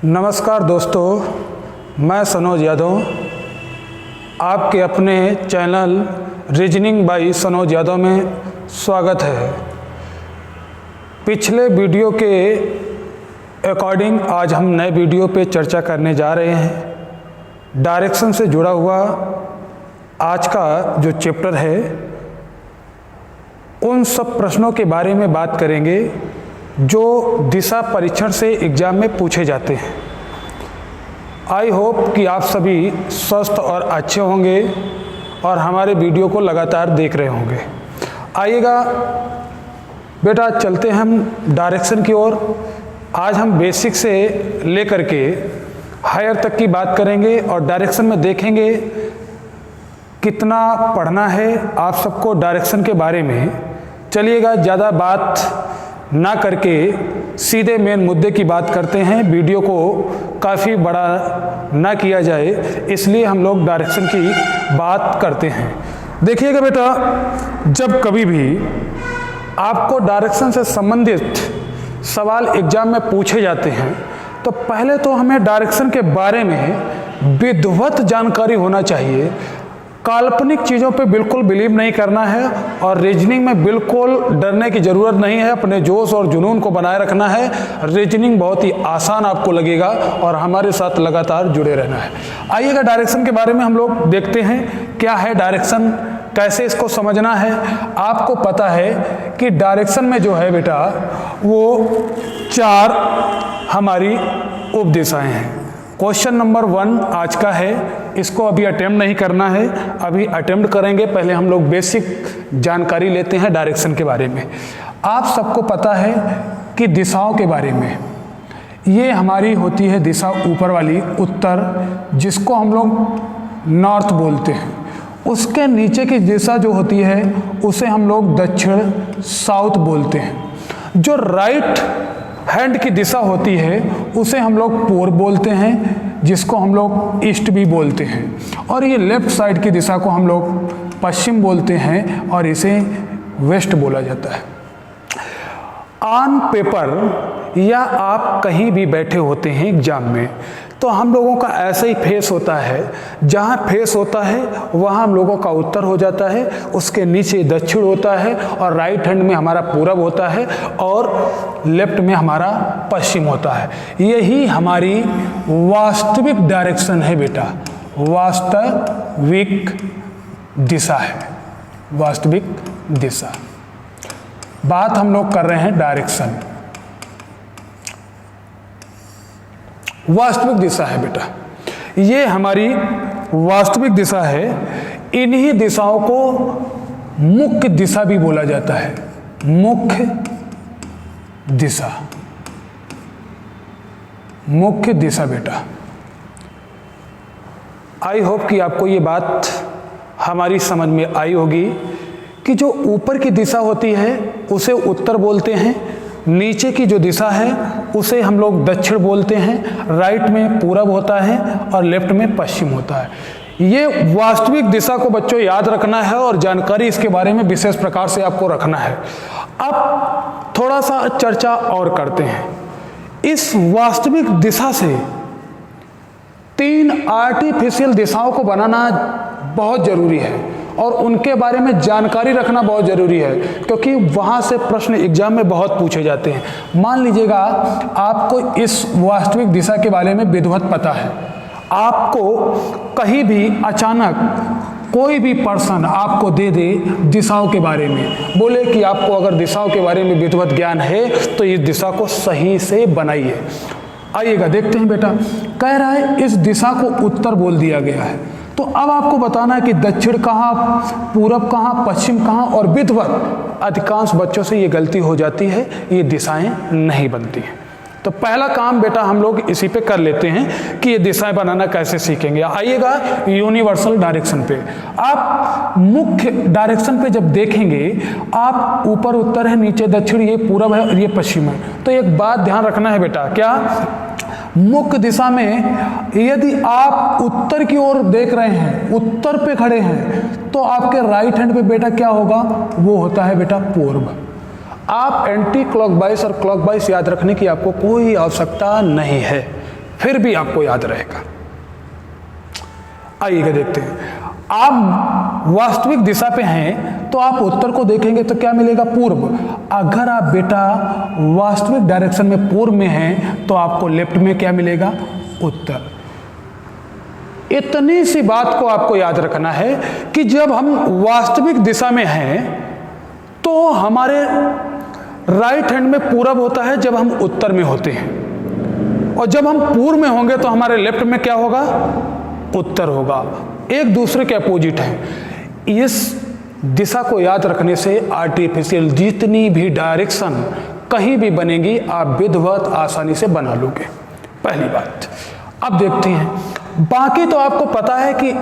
नमस्कार दोस्तों, मैं सनोज यादव आपके अपने channel reasoning bye Sanoj Yadav में स्वागत है। पिछले वीडियो के अकॉर्डिंग आज हम नए वीडियो पे चर्चा करने जा रहे हैं। डायरेक्शन से जुड़ा हुआ आज का जो चैप्टर है उन सब प्रश्नों के बारे में बात करेंगे जो दिशा परीक्षण से एग्जाम में पूछे जाते हैं। आई होप कि आप सभी स्वस्थ और अच्छे होंगे और हमारे वीडियो को लगातार देख रहे होंगे। आइएगा बेटा, चलते हैं हम डायरेक्शन की ओर। आज हम बेसिक से लेकर के हायर तक की बात करेंगे और डायरेक्शन में देखेंगे कितना पढ़ना है आप सबको डायरेक्शन के बारे में। चलिएगा, ज़्यादा बात ना करके सीधे मेन मुद्दे की बात करते हैं। वीडियो को काफ़ी बड़ा ना किया जाए, इसलिए हम लोग डायरेक्शन की बात करते हैं। देखिएगा बेटा, जब कभी भी आपको डायरेक्शन से संबंधित सवाल एग्जाम में पूछे जाते हैं तो पहले तो हमें डायरेक्शन के बारे में विधिवत जानकारी होना चाहिए। काल्पनिक चीज़ों पे बिल्कुल बिलीव नहीं करना है और रीजनिंग में बिल्कुल डरने की ज़रूरत नहीं है। अपने जोश और जुनून को बनाए रखना है। रीजनिंग बहुत ही आसान आपको लगेगा और हमारे साथ लगातार जुड़े रहना है। आइएगा, डायरेक्शन के बारे में हम लोग देखते हैं क्या है डायरेक्शन, कैसे इसको समझना है। आपको पता है कि डायरेक्शन में जो है बेटा वो 4 हमारी उपदिशाएँ हैं। क्वेश्चन नंबर 1 आज का है, इसको अभी अटेम्प्ट नहीं करना है, अभी अटेम्प्ट करेंगे। पहले हम लोग बेसिक जानकारी लेते हैं डायरेक्शन के बारे में। आप सबको पता है कि दिशाओं के बारे में, ये हमारी होती है दिशा ऊपर वाली उत्तर, जिसको हम लोग नॉर्थ बोलते हैं। उसके नीचे की दिशा जो होती है उसे हम लोग दक्षिण साउथ बोलते हैं। जो राइट हैंड की दिशा होती है उसे हम लोग पूर्व बोलते हैं, जिसको हम लोग ईस्ट भी बोलते हैं। और ये लेफ्ट साइड की दिशा को हम लोग पश्चिम बोलते हैं और इसे वेस्ट बोला जाता है। ऑन पेपर या आप कहीं भी बैठे होते हैं एग्जाम में तो हम लोगों का ऐसे ही फेस होता है, जहाँ फेस होता है वहाँ हम लोगों का उत्तर हो जाता है, उसके नीचे दक्षिण होता है और राइट हैंड में हमारा पूरब होता है और लेफ्ट में हमारा पश्चिम होता है। यही हमारी वास्तविक डायरेक्शन है बेटा, वास्तविक दिशा है, वास्तविक दिशा। बात हम लोग कर रहे हैं डायरेक्शन, वास्तविक दिशा है बेटा। ये हमारी वास्तविक दिशा है। इन्हीं दिशाओं को मुख्य दिशा भी बोला जाता है, मुख्य दिशा, मुख्य दिशा बेटा। आई होप कि आपको ये बात हमारी समझ में आई होगी कि जो ऊपर की दिशा होती है उसे उत्तर बोलते हैं, नीचे की जो दिशा है उसे हम लोग दक्षिण बोलते हैं, राइट में पूरब होता है और लेफ्ट में पश्चिम होता है। ये वास्तविक दिशा को बच्चों याद रखना है और जानकारी इसके बारे में विशेष प्रकार से आपको रखना है। अब थोड़ा सा चर्चा और करते हैं। इस वास्तविक दिशा से 3 आर्टिफिशियल दिशाओं को बनाना बहुत जरूरी है और उनके बारे में जानकारी रखना बहुत ज़रूरी है, क्योंकि वहाँ से प्रश्न एग्जाम में बहुत पूछे जाते हैं। मान लीजिएगा आपको इस वास्तविक दिशा के बारे में विधिवत पता है, आपको कहीं भी अचानक कोई भी पर्सन आपको दे दे दिशाओं के बारे में, बोले कि आपको अगर दिशाओं के बारे में विधिवत ज्ञान है तो इस दिशा को सही से बनाइए। आइएगा देखते हैं बेटा, कह रहा है इस दिशा को उत्तर बोल दिया गया है, तो अब आपको बताना है कि दक्षिण कहाँ, पूरब कहाँ, पश्चिम कहाँ और विधिवत। अधिकांश बच्चों से ये गलती हो जाती है, ये दिशाएं नहीं बनती हैं। तो पहला काम बेटा हम लोग इसी पे कर लेते हैं कि ये दिशाएं बनाना कैसे सीखेंगे। आइएगा यूनिवर्सल डायरेक्शन पे। आप मुख्य डायरेक्शन पे जब देखेंगे, आप ऊपर उत्तर है, नीचे दक्षिण, ये पूरब है और ये पश्चिम है। तो एक बात ध्यान रखना है बेटा, क्या मुख्य दिशा में यदि आप उत्तर की ओर देख रहे हैं, उत्तर पे खड़े हैं, तो आपके राइट हैंड पे बेटा क्या होगा, वो होता है बेटा पूर्व। आप एंटी क्लॉकवाइज और क्लॉकवाइज याद रखने की आपको कोई आवश्यकता नहीं है। फिर भी आपको याद रहेगा। आइएगा देखते हैं। आप वास्तविक दिशा पे हैं तो आप उत्तर को देखेंगे तो क्या मिलेगा? पूर्व। अगर आप बेटा वास्तविक डायरेक्शन में पूर्व में हैं तो आपको लेफ्ट में क्या मिलेगा? उत्तर। इतनी सी बात को आपको याद रखना है कि जब हम वास्तविक दिशा में हैं तो हमारे राइट हैंड में पूरब होता है जब हम उत्तर में होते हैं, और जब हम पूर्व में होंगे तो हमारे लेफ्ट में क्या होगा? उत्तर होगा। एक दूसरे के अपोजिट है। इस दिशा को याद रखने से आर्टिफिशियल जितनी भी डायरेक्शन कहीं भी बनेगी आप विधिवत आसानी से बना लोगे, पहली बात। अब देखते हैं, बाकी तो आपको पता है कि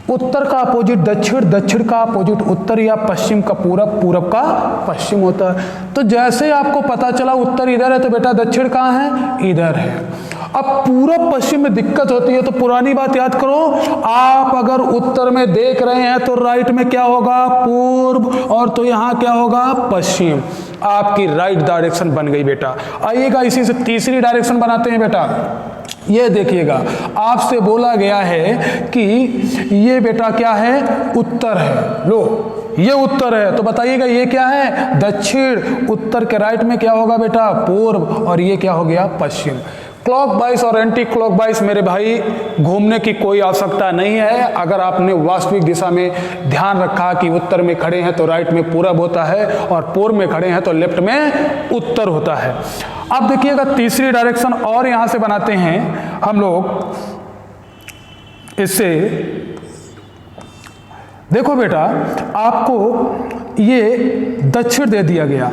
उत्तर का अपोजिट दक्षिण, दक्षिण का अपोजिट उत्तर, या पश्चिम का पूरब, पूरब का पश्चिम होता है। तो जैसे आपको पता चला उत्तर इधर है तो बेटा दक्षिण कहाँ है? इधर है। अब पूरब पश्चिम में दिक्कत होती है तो पुरानी बात याद करो, आप अगर उत्तर में देख रहे हैं तो राइट में क्या होगा? पूर्व, और तो यहाँ क्या होगा? पश्चिम। आपकी राइट डायरेक्शन बन गई बेटा। आइएगा इसी से तीसरी डायरेक्शन बनाते हैं बेटा। ये देखिएगा, आपसे बोला गया है कि ये बेटा क्या है? उत्तर है। लो ये उत्तर है तो बताइएगा ये क्या है? दक्षिण। उत्तर के राइट में क्या होगा बेटा? पूर्व, और ये क्या हो गया? पश्चिम। क्लॉकवाइज और एंटी क्लॉकवाइज मेरे भाई घूमने की कोई आवश्यकता नहीं है। अगर आपने वास्तविक दिशा में ध्यान रखा कि उत्तर में खड़े हैं तो राइट में पूरब होता है, और पूर्व में खड़े हैं तो लेफ्ट में उत्तर होता है। अब देखिएगा तीसरी डायरेक्शन और यहां से बनाते हैं हम लोग। इससे देखो बेटा, आपको ये दक्षिण दे दिया गया,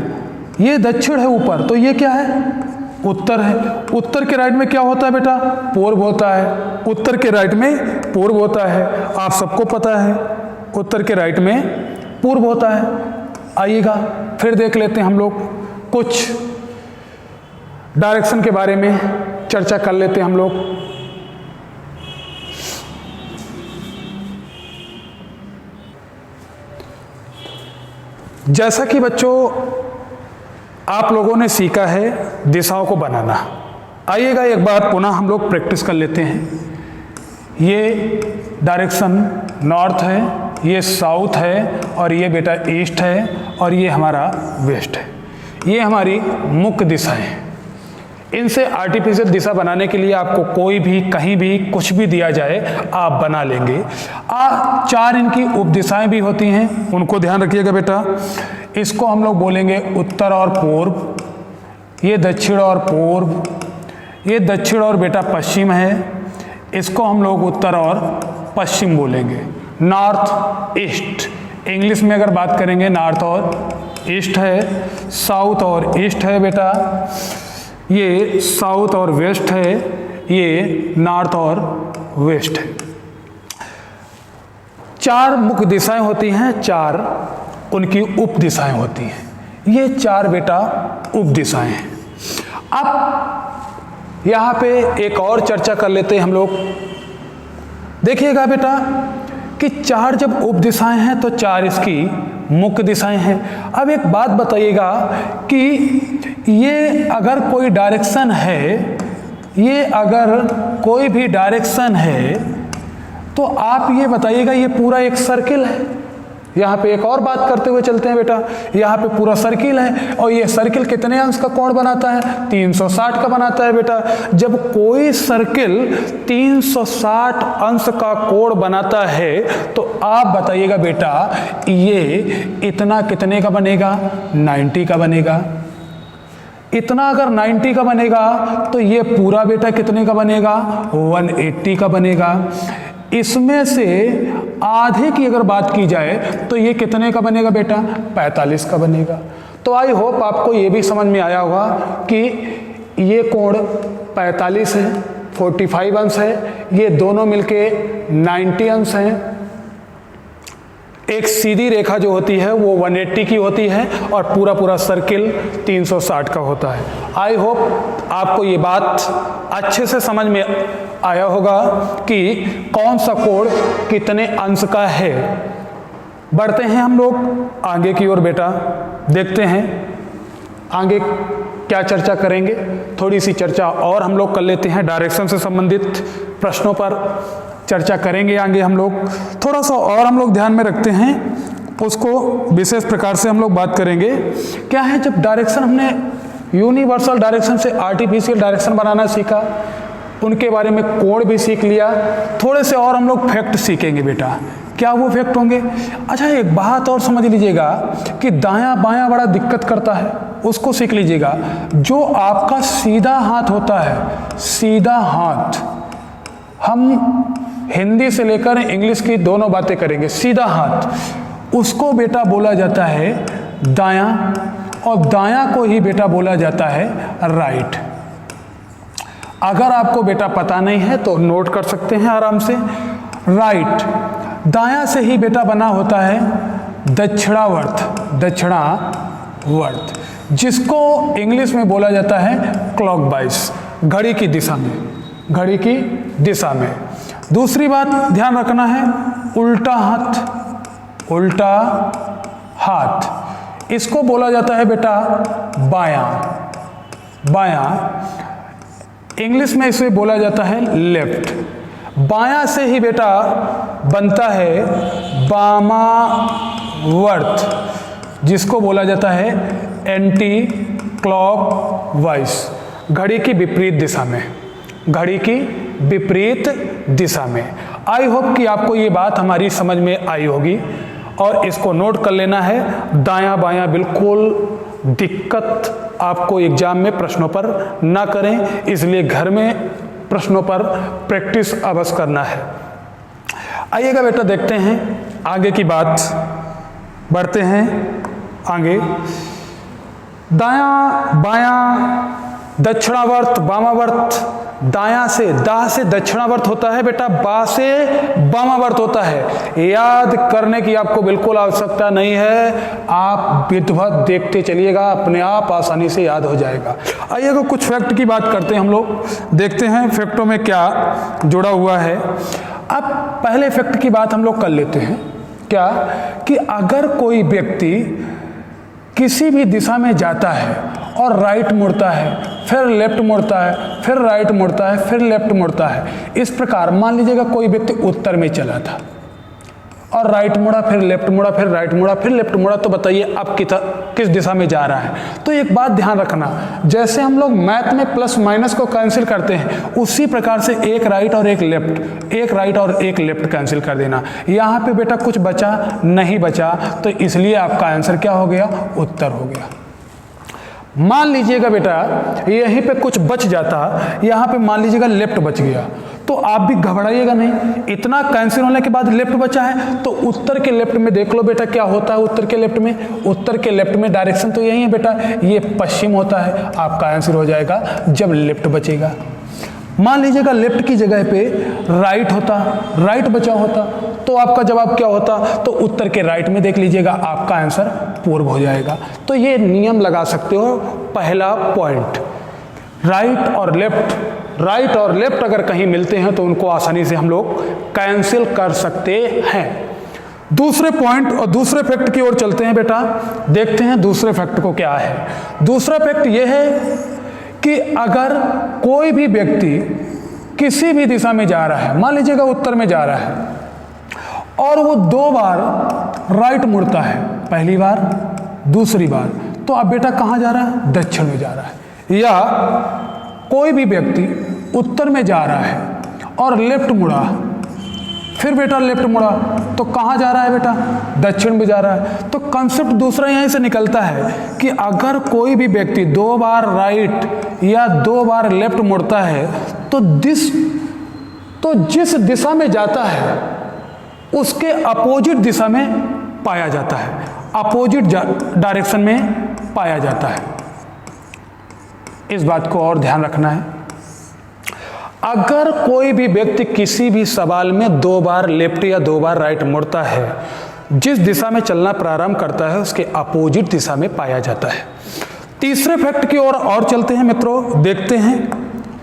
ये दक्षिण है ऊपर, तो ये क्या है? उत्तर है। उत्तर के राइट में क्या होता है बेटा? पूर्व होता है। उत्तर के राइट में पूर्व होता है, आप सबको पता है। उत्तर के राइट में पूर्व होता है। आइएगा फिर देख लेते हैं हम लोग, कुछ डायरेक्शन के बारे में चर्चा कर लेते हैं हम लोग। जैसा कि बच्चों आप लोगों ने सीखा है दिशाओं को बनाना, आइएगा एक बार पुनः हम लोग प्रैक्टिस कर लेते हैं। ये डायरेक्शन नॉर्थ है, ये साउथ है, और ये बेटा ईस्ट है, और ये हमारा वेस्ट है। ये हमारी मुख्य दिशा है। इनसे आर्टिफिशियल दिशा बनाने के लिए आपको कोई भी कहीं भी कुछ भी दिया जाए आप बना लेंगे। चार इनकी उपदिशाएं भी होती हैं, उनको ध्यान रखिएगा बेटा। इसको हम लोग बोलेंगे उत्तर और पूर्व, ये दक्षिण और पूर्व, ये दक्षिण और बेटा पश्चिम है, इसको हम लोग उत्तर और पश्चिम बोलेंगे। नॉर्थ ईस्ट, इंग्लिश में अगर बात करेंगे नॉर्थ और ईस्ट है, साउथ और ईस्ट है बेटा, ये साउथ और वेस्ट है, ये नॉर्थ और वेस्ट है। चार मुख्य दिशाएं होती हैं, चार उनकी उप दिशाएं होती हैं। ये चार बेटा उप दिशाएं हैं। अब यहाँ पे एक और चर्चा कर लेते हैं हम लोग। देखिएगा बेटा कि चार जब उप दिशाएं हैं तो चार इसकी मुख्य दिशाएं हैं। अब एक बात बताइएगा कि ये अगर कोई डायरेक्शन है, ये अगर कोई भी डायरेक्शन है तो आप ये बताइएगा ये पूरा एक सर्किल है। यहाँ पे एक और बात करते हुए चलते हैं बेटा, यहाँ पे पूरा सर्किल है, और ये सर्किल कितने अंश का कोण बनाता है? 360 का बनाता है बेटा। जब कोई सर्किल 360 अंश का कोण बनाता है तो आप बताइएगा बेटा ये इतना कितने का बनेगा? 90 का बनेगा। इतना अगर 90 का बनेगा तो ये पूरा बेटा कितने का बनेगा? 180 का बनेगा। इसमें से आधे की अगर बात की जाए तो ये कितने का बनेगा बेटा? 45 का बनेगा। तो आई होप आपको ये भी समझ में आया होगा कि ये कोण 45 है, 45 अंश है, ये दोनों मिलके 90 अंश हैं। एक सीधी रेखा जो होती है वो 180 की होती है, और पूरा पूरा सर्किल 360 का होता है। आई होप आपको ये बात अच्छे से समझ में आया होगा कि कौन सा कोण कितने अंश का है। बढ़ते हैं हम लोग आगे की ओर बेटा, देखते हैं आगे क्या चर्चा करेंगे, थोड़ी सी चर्चा और हम लोग कर लेते हैं। डायरेक्शन से संबंधित प्रश्नों पर चर्चा करेंगे आगे हम लोग। थोड़ा सा और हम लोग ध्यान में रखते हैं, उसको विशेष प्रकार से हम लोग बात करेंगे। क्या है, जब डायरेक्शन हमने यूनिवर्सल डायरेक्शन से आर्टिफिशियल डायरेक्शन बनाना सीखा, उनके बारे में कोड भी सीख लिया, थोड़े से और हम लोग फैक्ट सीखेंगे बेटा। क्या वो फैक्ट होंगे? अच्छा, एक बात और समझ लीजिएगा कि दायां बायां बड़ा दिक्कत करता है, उसको सीख लीजिएगा। जो आपका सीधा हाथ होता है, सीधा हाथ, हम हिंदी से लेकर इंग्लिश की दोनों बातें करेंगे। सीधा हाथ, उसको बेटा बोला जाता है दायां, और दायां को ही बेटा बोला जाता है राइट। अगर आपको बेटा पता नहीं है तो नोट कर सकते हैं आराम से। राइट दायां से ही बेटा बना होता है दक्षिणावर्त, दक्षिणावर्त, जिसको इंग्लिश में बोला जाता है क्लॉकवाइज, घड़ी की दिशा में, घड़ी की दिशा में। दूसरी बात ध्यान रखना है, उल्टा हाथ, उल्टा हाथ, इसको बोला जाता है बेटा बायां, बायां, इंग्लिश में इसे बोला जाता है लेफ्ट। बायां से ही बेटा बनता है वामावर्त, जिसको बोला जाता है एंटी क्लॉकवाइज, घड़ी की विपरीत दिशा में, घड़ी की विपरीत दिशा में। आई होप कि आपको ये बात हमारी समझ में आई होगी और इसको नोट कर लेना है। दायां बायां बिल्कुल दिक्कत आपको एग्जाम में प्रश्नों पर ना करें, इसलिए घर में प्रश्नों पर प्रैक्टिस अवश्य करना है। आइएगा बेटा, देखते हैं आगे की बात, बढ़ते हैं आगे। दायां बायां, दक्षिणावर्त वामावर्त, दायां से दा से दक्षिणावर्त होता है बेटा, बा से वामावर्त होता है। याद करने की आपको बिल्कुल आवश्यकता नहीं है, आप विधिवत देखते चलिएगा, अपने आप आसानी से याद हो जाएगा। आइए को कुछ फैक्ट की बात करते हैं हम लोग, देखते हैं फैक्टों में क्या जुड़ा हुआ है। अब पहले फैक्ट की बात हम लोग कर लेते हैं, क्या कि अगर कोई व्यक्ति किसी भी दिशा में जाता है और राइट मुड़ता है, फिर लेफ्ट मुड़ता है, फिर राइट मुड़ता है, फिर लेफ्ट मुड़ता है, इस प्रकार मान लीजिएगा कोई व्यक्ति उत्तर में चला था और राइट मुड़ा, फिर लेफ्ट मुड़ा, फिर राइट मुड़ा, फिर लेफ्ट मुड़ा, तो बताइए अब किस दिशा में जा रहा है। तो एक बात ध्यान रखना, जैसे हम लोग मैथ में प्लस माइनस को कैंसिल करते हैं, उसी प्रकार से एक राइट और एक लेफ्ट, एक राइट और एक लेफ्ट कैंसिल कर देना। यहाँ पे बेटा कुछ बचा नहीं बचा, तो इसलिए आपका आंसर क्या हो गया, उत्तर हो गया। मान लीजिएगा बेटा यहीं पे कुछ बच जाता, यहाँ पे मान लीजिएगा लेफ्ट बच गया, तो आप भी घबराइएगा नहीं, इतना कैंसिल होने के बाद लेफ्ट बचा है तो उत्तर के लेफ्ट में देख लो बेटा क्या होता है। उत्तर के लेफ्ट में, उत्तर के लेफ्ट में डायरेक्शन तो यही है बेटा, ये पश्चिम होता है। आपका आंसर हो जाएगा जब लेफ्ट बचेगा। मान लीजिएगा लेफ्ट की जगह पे राइट होता, राइट बचा होता, तो आपका जवाब क्या होता, तो उत्तर के राइट में देख लीजिएगा, आपका आंसर पूर्व हो जाएगा। तो ये नियम लगा सकते हो। पहला पॉइंट, राइट और लेफ्ट, राइट और लेफ्ट अगर कहीं मिलते हैं तो उनको आसानी से हम लोग कैंसिल कर सकते हैं। दूसरे पॉइंट और दूसरे फैक्ट की ओर चलते हैं बेटा, देखते हैं दूसरे फैक्ट को क्या है। दूसरा फैक्ट यह है कि अगर कोई भी व्यक्ति किसी भी दिशा में जा रहा है, मान लीजिएगा उत्तर में जा रहा है और वो 2 बार राइट मुड़ता है, पहली बार दूसरी बार, तो अब बेटा कहाँ जा रहा है, दक्षिण में जा रहा है। या कोई भी व्यक्ति उत्तर में जा रहा है और लेफ्ट मुड़ा, फिर बेटा लेफ्ट मुड़ा, तो कहाँ जा रहा है बेटा, दक्षिण में जा रहा है। तो कंसेप्ट दूसरा यहीं से निकलता है कि अगर कोई भी व्यक्ति 2 बार राइट या 2 बार लेफ्ट मुड़ता है तो जिस दिशा में जाता है उसके अपोजिट दिशा में पाया जाता है, अपोजिट डायरेक्शन में पाया जाता है। इस बात को और ध्यान रखना है। अगर कोई भी व्यक्ति किसी भी सवाल में 2 बार लेफ्ट या 2 बार राइट मुड़ता है, जिस दिशा में चलना प्रारंभ करता है उसके अपोजिट दिशा में पाया जाता है। तीसरे फैक्ट की ओर और चलते हैं मित्रों, देखते हैं,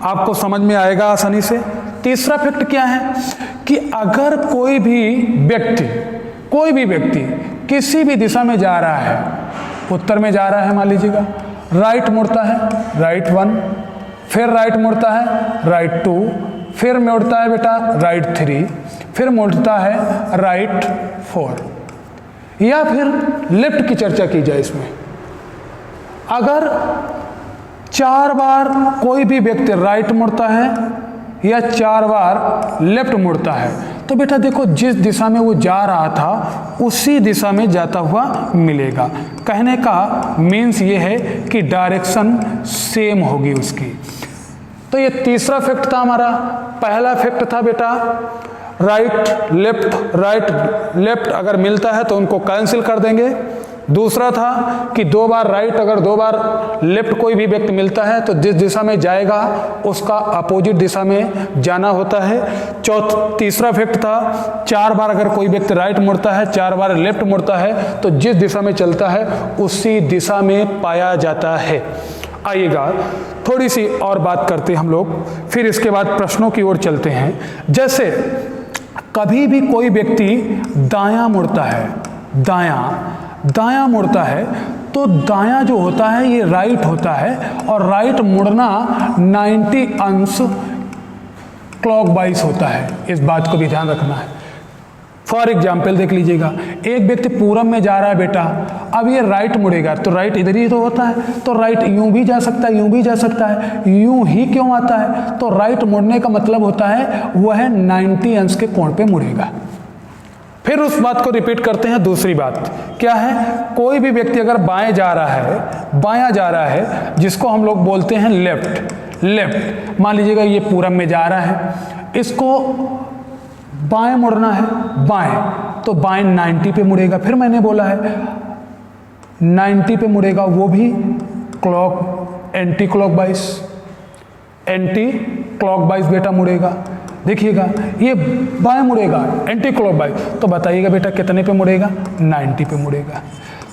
आपको समझ में आएगा आसानी से। तीसरा फैक्ट क्या है कि अगर कोई भी व्यक्ति किसी भी दिशा में जा रहा है, उत्तर में जा रहा है मान लीजिएगा, राइट मुड़ता है राइट 1, फिर राइट मुड़ता है राइट 2, फिर मुड़ता है बेटा राइट 3, फिर मुड़ता है राइट 4। या फिर लेफ्ट की चर्चा की जाए इसमें, अगर 4 बार कोई भी व्यक्ति राइट मुड़ता है या 4 बार लेफ्ट मुड़ता है तो बेटा देखो जिस दिशा में वो जा रहा था उसी दिशा में जाता हुआ मिलेगा। कहने का मीन्स ये है कि डायरेक्शन सेम होगी उसकी। तो ये तीसरा फैक्ट था हमारा। पहला फैक्ट था बेटा राइट लेफ्ट अगर मिलता है तो उनको कैंसिल कर देंगे। दूसरा था कि 2 बार राइट अगर 2 बार लेफ्ट कोई भी व्यक्ति मिलता है तो जिस दिशा में जाएगा उसका अपोजिट दिशा में जाना होता है। तीसरा फैक्ट था 4 बार अगर कोई व्यक्ति राइट मुड़ता है 4 बार लेफ्ट मुड़ता है तो जिस दिशा में चलता है उसी दिशा में पाया जाता है। आइएगा थोड़ी सी और बात करते हैं हम लोग, फिर इसके बाद प्रश्नों की ओर चलते हैं। जैसे कभी भी कोई व्यक्ति दायां मुड़ता है, दायां मुड़ता है तो दायां जो होता है ये राइट होता है और राइट मुड़ना 90 अंश क्लॉकवाइज होता है। इस बात को भी ध्यान रखना है। फॉर एग्जाम्पल देख लीजिएगा, एक व्यक्ति पूरब में जा रहा है बेटा, अब ये राइट मुड़ेगा तो राइट इधर ही तो होता है, तो राइट यूं भी जा सकता है, यूं भी जा सकता है। यूं ही क्यों आता है? तो राइट मुड़ने का मतलब होता है वह 90 अंश के कोण पे मुड़ेगा। फिर उस बात को रिपीट करते हैं। दूसरी बात क्या है? कोई भी व्यक्ति अगर बाएं जा रहा है जिसको हम लोग बोलते हैं लेफ्ट, मान लीजिएगा ये पूरब में जा रहा है, इसको बाएं मुड़ना है, बाएं तो बाएं 90 पे मुड़ेगा। फिर मैंने बोला है 90 पे मुड़ेगा, वो भी एंटी क्लॉकवाइज बेटा मुड़ेगा। देखिएगा ये बाएं मुड़ेगा एंटी क्लॉकवाइज, तो बताइएगा बेटा कितने पे मुड़ेगा? 90 पे मुड़ेगा।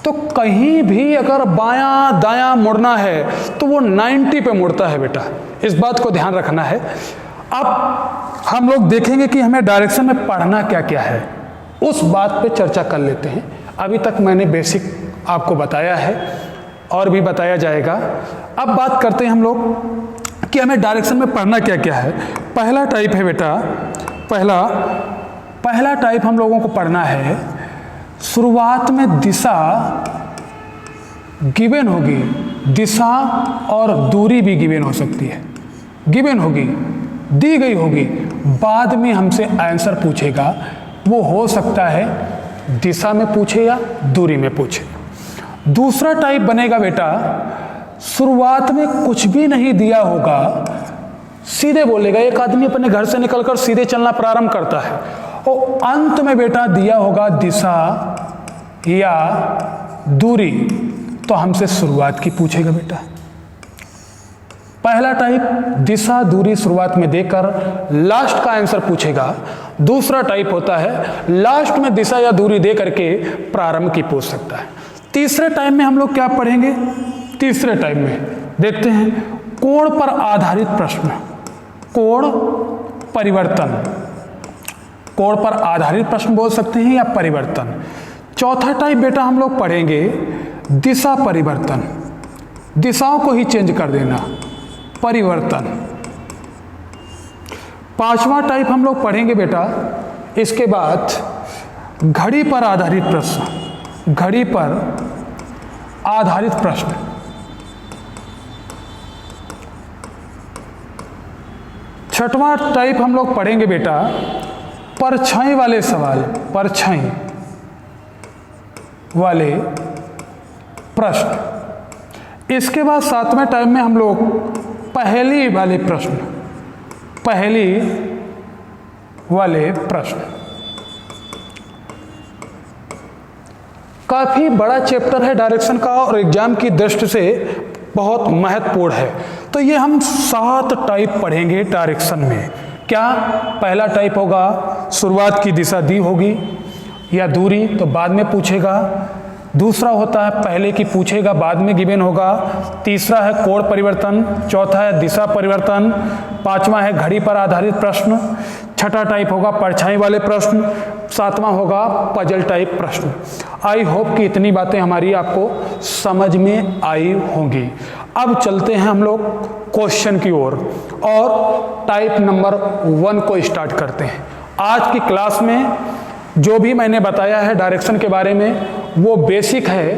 तो कहीं भी अगर बायां दायां मुड़ना है तो वो 90 पे मुड़ता है बेटा, इस बात को ध्यान रखना है। अब हम लोग देखेंगे कि हमें डायरेक्शन में पढ़ना क्या क्या है, उस बात पे चर्चा कर लेते हैं। अभी तक मैंने बेसिक आपको बताया है और भी बताया जाएगा। अब बात करते हैं हम लोग कि हमें डायरेक्शन में पढ़ना क्या क्या है। पहला टाइप है बेटा, पहला टाइप हम लोगों को पढ़ना है, शुरुआत में दिशा गिवन होगी, दिशा और दूरी भी गिवन हो सकती है, गिवन होगी, दी गई होगी, बाद में हमसे आंसर पूछेगा। वो हो सकता है दिशा में पूछे या दूरी में पूछे। दूसरा टाइप बनेगा बेटा, शुरुआत में कुछ भी नहीं दिया होगा, सीधे बोलेगा। एक आदमी अपने घर से निकलकर सीधे चलना प्रारंभ करता है और अंत में बेटा दिया होगा दिशा या दूरी, तो हमसे शुरुआत की पूछेगा बेटा। पहला टाइप दिशा दूरी शुरुआत में देकर लास्ट का आंसर पूछेगा। दूसरा टाइप होता है लास्ट में दिशा या दूरी दे करके प्रारंभ की पूछ सकता है। तीसरे टाइप में हम लोग क्या पढ़ेंगे? तीसरे टाइप में देखते हैं कोण पर आधारित प्रश्न, कोण परिवर्तन, कोण पर आधारित प्रश्न बोल सकते हैं या परिवर्तन। चौथा टाइप बेटा हम लोग पढ़ेंगे दिशा परिवर्तन, दिशाओं को ही चेंज कर देना, परिवर्तन। पांचवा टाइप हम लोग पढ़ेंगे बेटा इसके बाद घड़ी पर आधारित प्रश्न, घड़ी पर आधारित प्रश्न। छठवां टाइप हम लोग पढ़ेंगे बेटा परछाई वाले सवाल, परछाई वाले प्रश्न। इसके बाद सातवें टाइप में हम लोग पहेली वाले प्रश्न, पहेली वाले प्रश्न। काफी बड़ा चैप्टर है डायरेक्शन का और एग्जाम की दृष्टि से बहुत महत्वपूर्ण है। तो ये हम 7 टाइप पढ़ेंगे डायरेक्शन में। क्या? पहला टाइप होगा शुरुआत की दिशा दी होगी या दूरी, तो बाद में पूछेगा। दूसरा होता है पहले की पूछेगा, बाद में गिवन होगा। तीसरा है कोण परिवर्तन। चौथा है दिशा परिवर्तन। पांचवा है घड़ी पर आधारित प्रश्न। छठा टाइप होगा परछाई वाले प्रश्न। सातवां होगा पजल टाइप प्रश्न। आई होप कि इतनी बातें हमारी आपको समझ में आई होंगी। अब चलते हैं हम लोग क्वेश्चन की ओर और टाइप नंबर 1 को स्टार्ट करते हैं। आज की क्लास में जो भी मैंने बताया है डायरेक्शन के बारे में वो बेसिक है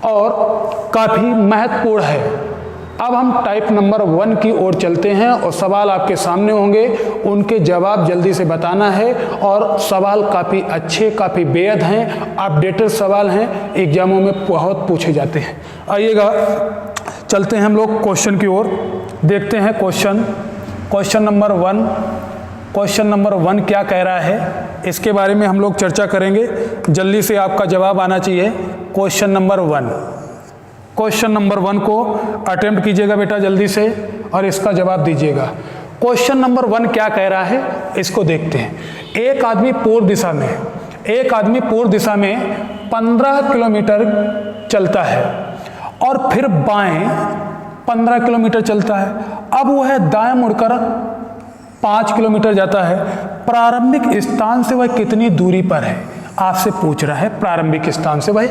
और काफ़ी महत्वपूर्ण है। अब हम टाइप नंबर 1 की ओर चलते हैं और सवाल आपके सामने होंगे, उनके जवाब जल्दी से बताना है। और सवाल काफ़ी अच्छे, काफ़ी बेहद हैं, अपडेटेड सवाल हैं, एग्जामों में बहुत पूछे जाते हैं। आइएगा चलते हैं हम लोग क्वेश्चन की ओर, देखते हैं क्वेश्चन नंबर 1। क्वेश्चन नंबर 1 क्या कह रहा है इसके बारे में हम लोग चर्चा करेंगे। जल्दी से आपका जवाब आना चाहिए। क्वेश्चन नंबर 1 को अटेम्प्ट कीजिएगा बेटा जल्दी से और इसका जवाब दीजिएगा। क्वेश्चन नंबर 1 क्या कह रहा है इसको देखते हैं। एक आदमी पूर्व दिशा में 15 किलोमीटर चलता है और फिर बाएं 15 किलोमीटर चलता है। अब वह दाएं मुड़कर 5 किलोमीटर जाता है। प्रारंभिक स्थान से वह कितनी दूरी पर है? आपसे पूछ रहा है प्रारंभिक स्थान से वह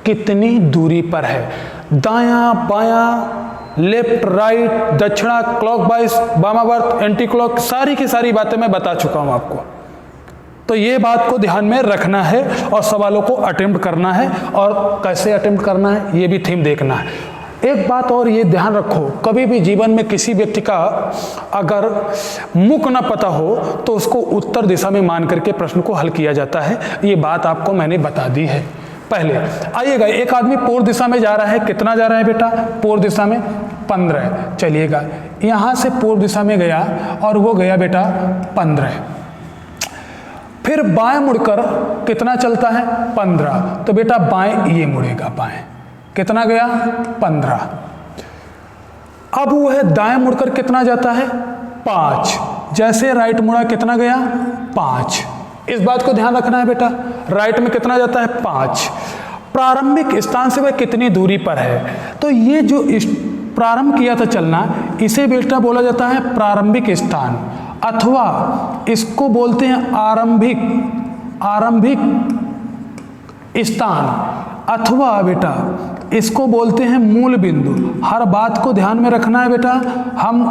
कितनी दूरी पर है। दायां बायां, लेफ्ट राइट, दक्षिणा, क्लॉकवाइज, वामावर्त, एंटी क्लॉक, सारी की सारी बातें मैं बता चुका हूं आपको। तो ये बात को ध्यान में रखना है और सवालों को अटेम्प्ट करना है और कैसे अटेम्प्ट करना है ये भी थीम देखना है। एक बात और ये ध्यान रखो, कभी भी जीवन में किसी व्यक्ति का अगर मुख न पता हो तो उसको उत्तर दिशा में मान करके प्रश्न को हल किया जाता है। ये बात आपको मैंने बता दी है पहले। आइएगा, एक आदमी पूर्व दिशा में जा रहा है। कितना जा रहा है बेटा? पूर्व दिशा में 15। चलिएगा, यहां से पूर्व दिशा में गया और वो गया बेटा 15। फिर बाएं मुड़कर कितना चलता है? 15। तो बेटा बाएं ये मुड़ेगा, बाएं कितना गया? 15। अब वह दाएं मुड़कर कितना जाता है? 5। जैसे राइट मुड़ा कितना गया? 5। इस बात को ध्यान रखना है बेटा। राइट में कितना जाता है? 5। प्रारंभिक स्थान से वह कितनी दूरी पर है? तो ये जो प्रारंभ किया था चलना, इसे बेटा बोला जाता है प्रारंभिक स्थान, अथवा इसको बोलते हैं आरंभिक स्थान, अथवा बेटा इसको बोलते हैं मूल बिंदु। हर बात को ध्यान में रखना है बेटा। हम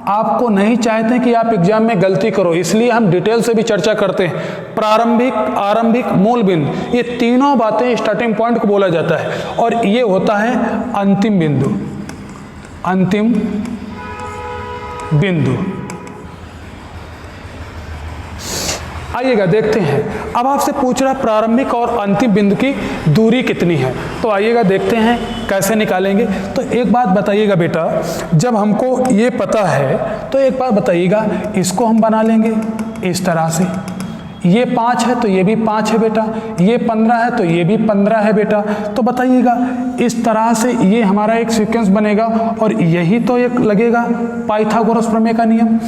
आपको नहीं चाहते कि आप एग्जाम में गलती करो, इसलिए हम डिटेल से भी चर्चा करते हैं। प्रारंभिक, आरंभिक, मूल बिंदु, ये तीनों बातें स्टार्टिंग पॉइंट को बोला जाता है और ये होता है अंतिम बिंदु। आइएगा देखते हैं। अब आपसे पूछ रहा प्रारंभिक और अंतिम बिंदु की दूरी कितनी है, तो आइएगा देखते हैं कैसे निकालेंगे। तो एक बात बताइएगा बेटा, जब हमको ये पता है तो एक बात बताइएगा, इसको हम बना लेंगे इस तरह से। ये 5 है तो ये भी 5 है बेटा, ये 15 है तो ये भी 15 है बेटा। तो बताइएगा इस तरह से ये हमारा एक सीक्वेंस बनेगा और यही तो एक लगेगा पाइथागोरस प्रमेय का नियम।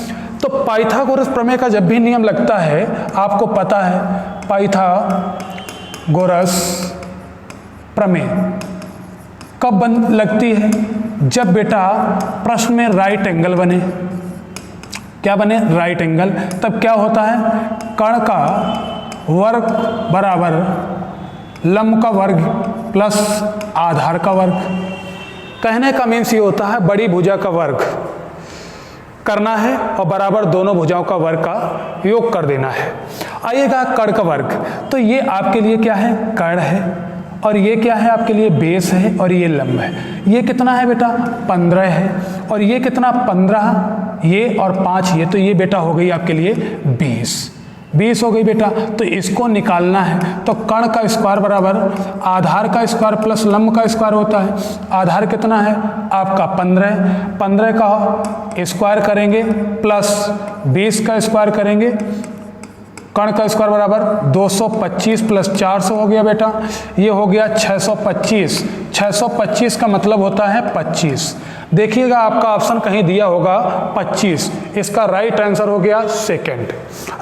तो पाइथागोरस प्रमेय का जब भी नियम लगता है, आपको पता है पाइथागोरस प्रमेय कब लगती है? जब बेटा प्रश्न में राइट एंगल बने। क्या बने? Right angle. तब क्या होता है? कर्ण का वर्ग बराबर लंब का वर्ग प्लस आधार का वर्ग। कहने का मीन्स ये होता है बड़ी भुजा का वर्ग करना है और बराबर दोनों भुजाओं का वर्ग का योग कर देना है। आइएगा कर्ण का वर्ग, तो ये आपके लिए क्या है? कर्ण है और ये क्या है? आपके लिए बेस है और ये लंब है। ये कितना है बेटा? 15 है और ये कितना? 15, ये और 5 ये, तो ये बेटा हो गई आपके लिए 20 हो गई बेटा। तो इसको निकालना है तो कर्ण का स्क्वायर बराबर आधार का स्क्वायर प्लस लंब का स्क्वायर होता है। आधार कितना है आपका? 15 का स्क्वायर करेंगे प्लस 20 का स्क्वायर करेंगे। कर्ण का स्क्वायर बराबर 225 प्लस 400 हो गया बेटा, ये हो गया 625। 625 का मतलब होता है 25। देखिएगा आपका ऑप्शन कहीं दिया होगा 25, इसका राइट आंसर हो गया सेकंड।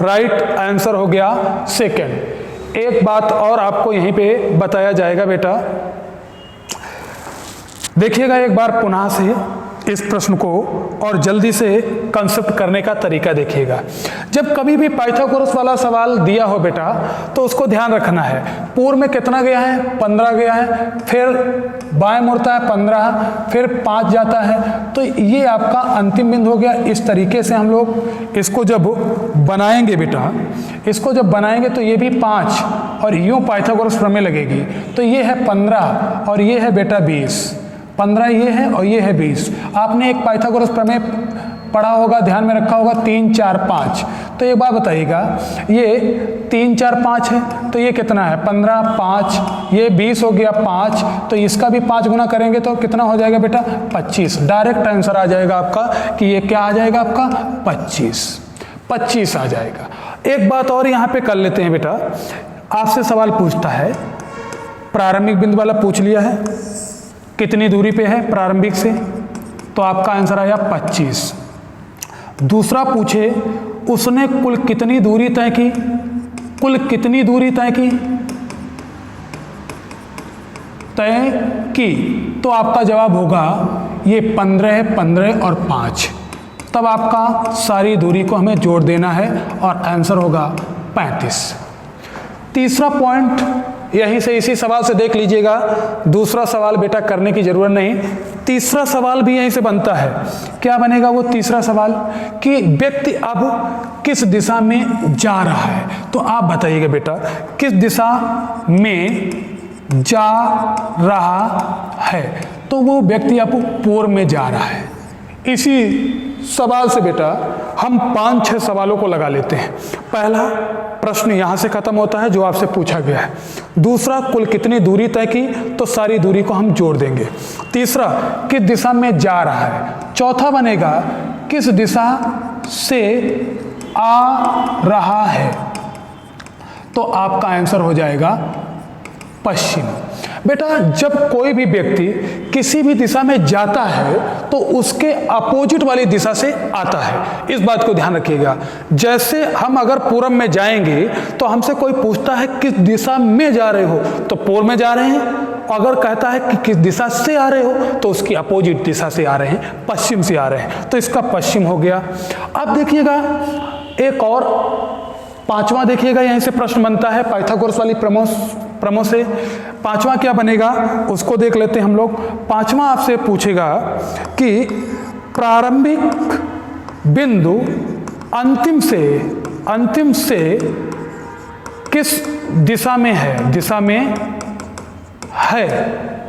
राइट आंसर हो गया सेकंड। एक बात और आपको यहीं पे बताया जाएगा बेटा, देखिएगा एक बार पुनः से इस प्रश्न को और जल्दी से कंसेप्ट करने का तरीका देखिएगा। जब कभी भी पाइथागोरस वाला सवाल दिया हो बेटा तो उसको ध्यान रखना है, पूर्व में कितना गया है, 15 गया है, फिर बाएं मुड़ता है 15, फिर 5 जाता है, तो ये आपका अंतिम बिंदु हो गया। इस तरीके से हम लोग इसको जब बनाएंगे बेटा, इसको जब बनाएंगे तो ये भी 5 और यूँ पाइथागोरस प्रमेय लगेगी, तो ये है 15 और ये है बेटा 20, 15 ये है और ये है 20। आपने एक पाइथागोरस प्रमेय पढ़ा होगा, ध्यान में रखा होगा, 3 4 5। तो एक बात बताइएगा, ये 3 4 5 है तो ये कितना है 15, 5, ये 20 हो गया 5, तो इसका भी 5 गुना करेंगे तो कितना हो जाएगा बेटा 25। डायरेक्ट आंसर आ जाएगा आपका कि ये क्या आ जाएगा आपका 25 आ जाएगा। एक बात और यहाँ पे कर लेते हैं बेटा, आपसे सवाल पूछता है, प्रारंभिक बिंदु वाला पूछ लिया है, कितनी दूरी पे है प्रारंभिक से, तो आपका आंसर आया 25। दूसरा पूछे उसने कुल कितनी दूरी तय की, कुल कितनी दूरी तय की, तो आपका जवाब होगा ये 15 15 और 5। तब आपका सारी दूरी को हमें जोड़ देना है और आंसर होगा 35। तीसरा पॉइंट यहीं से इसी सवाल से देख लीजिएगा, दूसरा सवाल बेटा करने की जरूरत नहीं, तीसरा सवाल भी यहीं से बनता है। क्या बनेगा वो तीसरा सवाल कि व्यक्ति अब किस दिशा में जा रहा है, तो आप बताइएगा बेटा किस दिशा में जा रहा है, तो वो व्यक्ति अब पूर्व में जा रहा है। इसी सवाल से बेटा हम 5-6 सवालों को लगा लेते हैं। पहला प्रश्न यहाँ से खत्म होता है जो आपसे पूछा गया है। दूसरा कुल कितनी दूरी तय की, तो सारी दूरी को हम जोड़ देंगे। तीसरा किस दिशा में जा रहा है। चौथा बनेगा किस दिशा से आ रहा है, तो आपका आंसर हो जाएगा पश्चिम। बेटा जब कोई भी व्यक्ति किसी भी दिशा में जाता है तो उसके अपोजिट वाली दिशा से आता है, इस बात को ध्यान रखिएगा। जैसे हम अगर पूरब में जाएंगे तो हमसे कोई पूछता है किस दिशा में जा रहे हो, तो पूर्व में जा रहे हैं। अगर कहता है कि किस दिशा से आ रहे हो तो उसकी अपोजिट दिशा से आ रहे हैं, पश्चिम से आ रहे हैं, तो इसका पश्चिम हो गया। अब देखिएगा एक और 5वां देखिएगा, यहीं से प्रश्न बनता है पाइथागोरस वाली प्रमो से। 5वां क्या बनेगा उसको देख लेते हैं हम लोग। 5वां आपसे पूछेगा कि प्रारंभिक बिंदु अंतिम से किस दिशा में है,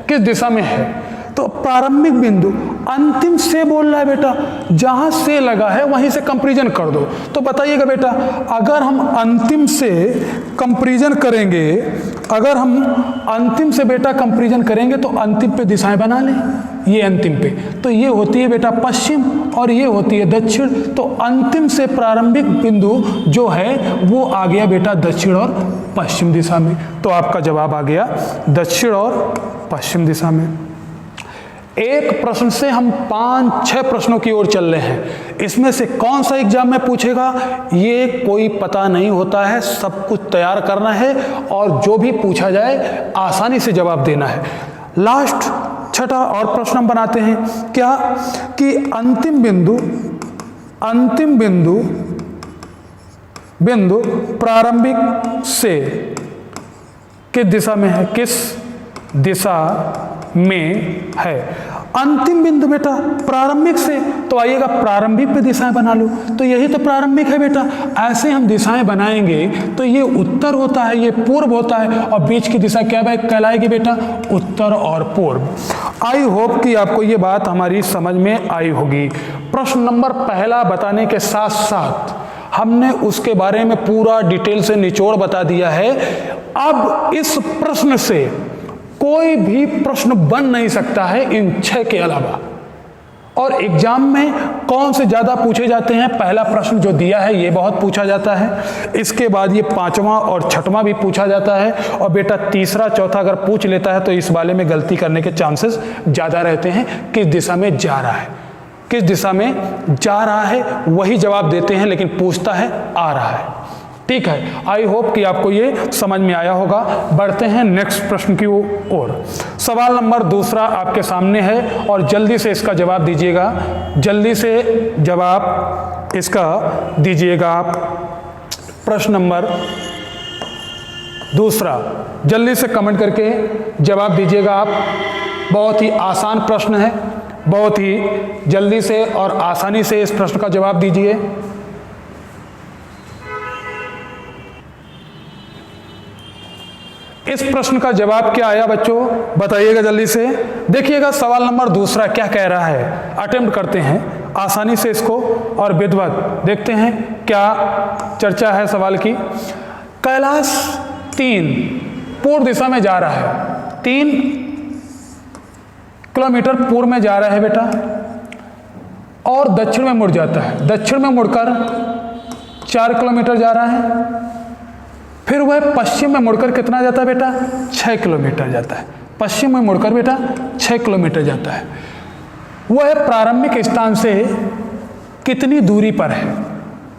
किस दिशा में है। तो प्रारंभिक बिंदु अंतिम से बोल रहा है बेटा, जहां से लगा है वहीं से कंपैरिजन कर दो। तो बताइएगा बेटा अगर हम अंतिम से कंपैरिजन करेंगे, अगर हम अंतिम से बेटा कंपैरिजन करेंगे तो अंतिम पे दिशाएं बना लें, ये अंतिम पे, तो ये होती है बेटा पश्चिम और ये होती है दक्षिण। तो अंतिम से प्रारंभिक बिंदु जो है वो आ गया बेटा दक्षिण और पश्चिम दिशा में। तो आपका जवाब आ गया दक्षिण और पश्चिम दिशा में। एक प्रश्न से हम 5-6 प्रश्नों की ओर चल रहे हैं। इसमें से कौन सा एग्जाम में पूछेगा ये कोई पता नहीं होता है, सब कुछ तैयार करना है और जो भी पूछा जाए आसानी से जवाब देना है। लास्ट 6ठा और प्रश्न हम बनाते हैं क्या कि अंतिम बिंदु प्रारंभिक से किस दिशा में है, किस दिशा में है। अंतिम बिंदु बेटा प्रारंभिक से, तो आइएगा प्रारंभिक पे दिशाएं बना लो, तो यही तो प्रारंभिक है बेटा। ऐसे हम दिशाएं बनाएंगे तो ये उत्तर होता है, ये पूर्व होता है और बीच की दिशा क्या कहलाएगी बेटा, उत्तर और पूर्व। आई होप कि आपको ये बात हमारी समझ में आई होगी। प्रश्न नंबर पहला बताने के साथ साथ हमने उसके बारे में पूरा डिटेल से निचोड़ बता दिया है। अब इस प्रश्न से कोई भी प्रश्न बन नहीं सकता है इन 6 के अलावा। और एग्जाम में कौन से ज़्यादा पूछे जाते हैं, पहला प्रश्न जो दिया है ये बहुत पूछा जाता है, इसके बाद ये 5वां और 6वां भी पूछा जाता है, और बेटा तीसरा चौथा अगर पूछ लेता है तो इस वाले में गलती करने के चांसेस ज़्यादा रहते हैं। किस दिशा में जा रहा है, किस दिशा में जा रहा है वही जवाब देते हैं, लेकिन पूछता है आ रहा है। ठीक है, आई होप कि आपको ये समझ में आया होगा। बढ़ते हैं नेक्स्ट प्रश्न की ओर। सवाल नंबर दूसरा आपके सामने है और जल्दी से इसका जवाब दीजिएगा, जल्दी से जवाब इसका दीजिएगा आप। प्रश्न नंबर दूसरा जल्दी से कमेंट करके जवाब दीजिएगा आप। बहुत ही आसान प्रश्न है, बहुत ही जल्दी से और आसानी से इस प्रश्न का जवाब दीजिए। इस प्रश्न का जवाब क्या आया बच्चों, बताइएगा जल्दी से। देखिएगा सवाल नंबर दूसरा क्या कह रहा है, अटेम्प्ट करते हैं आसानी से इसको और विधिवत देखते हैं क्या चर्चा है सवाल की। कैलाश 3 पूर्व दिशा में जा रहा है, 3 किलोमीटर पूर्व में जा रहा है बेटा, और दक्षिण में मुड़ जाता है। दक्षिण में मुड़कर 4 किलोमीटर जा रहा है, फिर वह पश्चिम में मुड़कर कितना जाता है बेटा, 6 किलोमीटर जाता है। पश्चिम में मुड़कर बेटा 6 किलोमीटर जाता है। वह प्रारंभिक स्थान से कितनी दूरी पर है?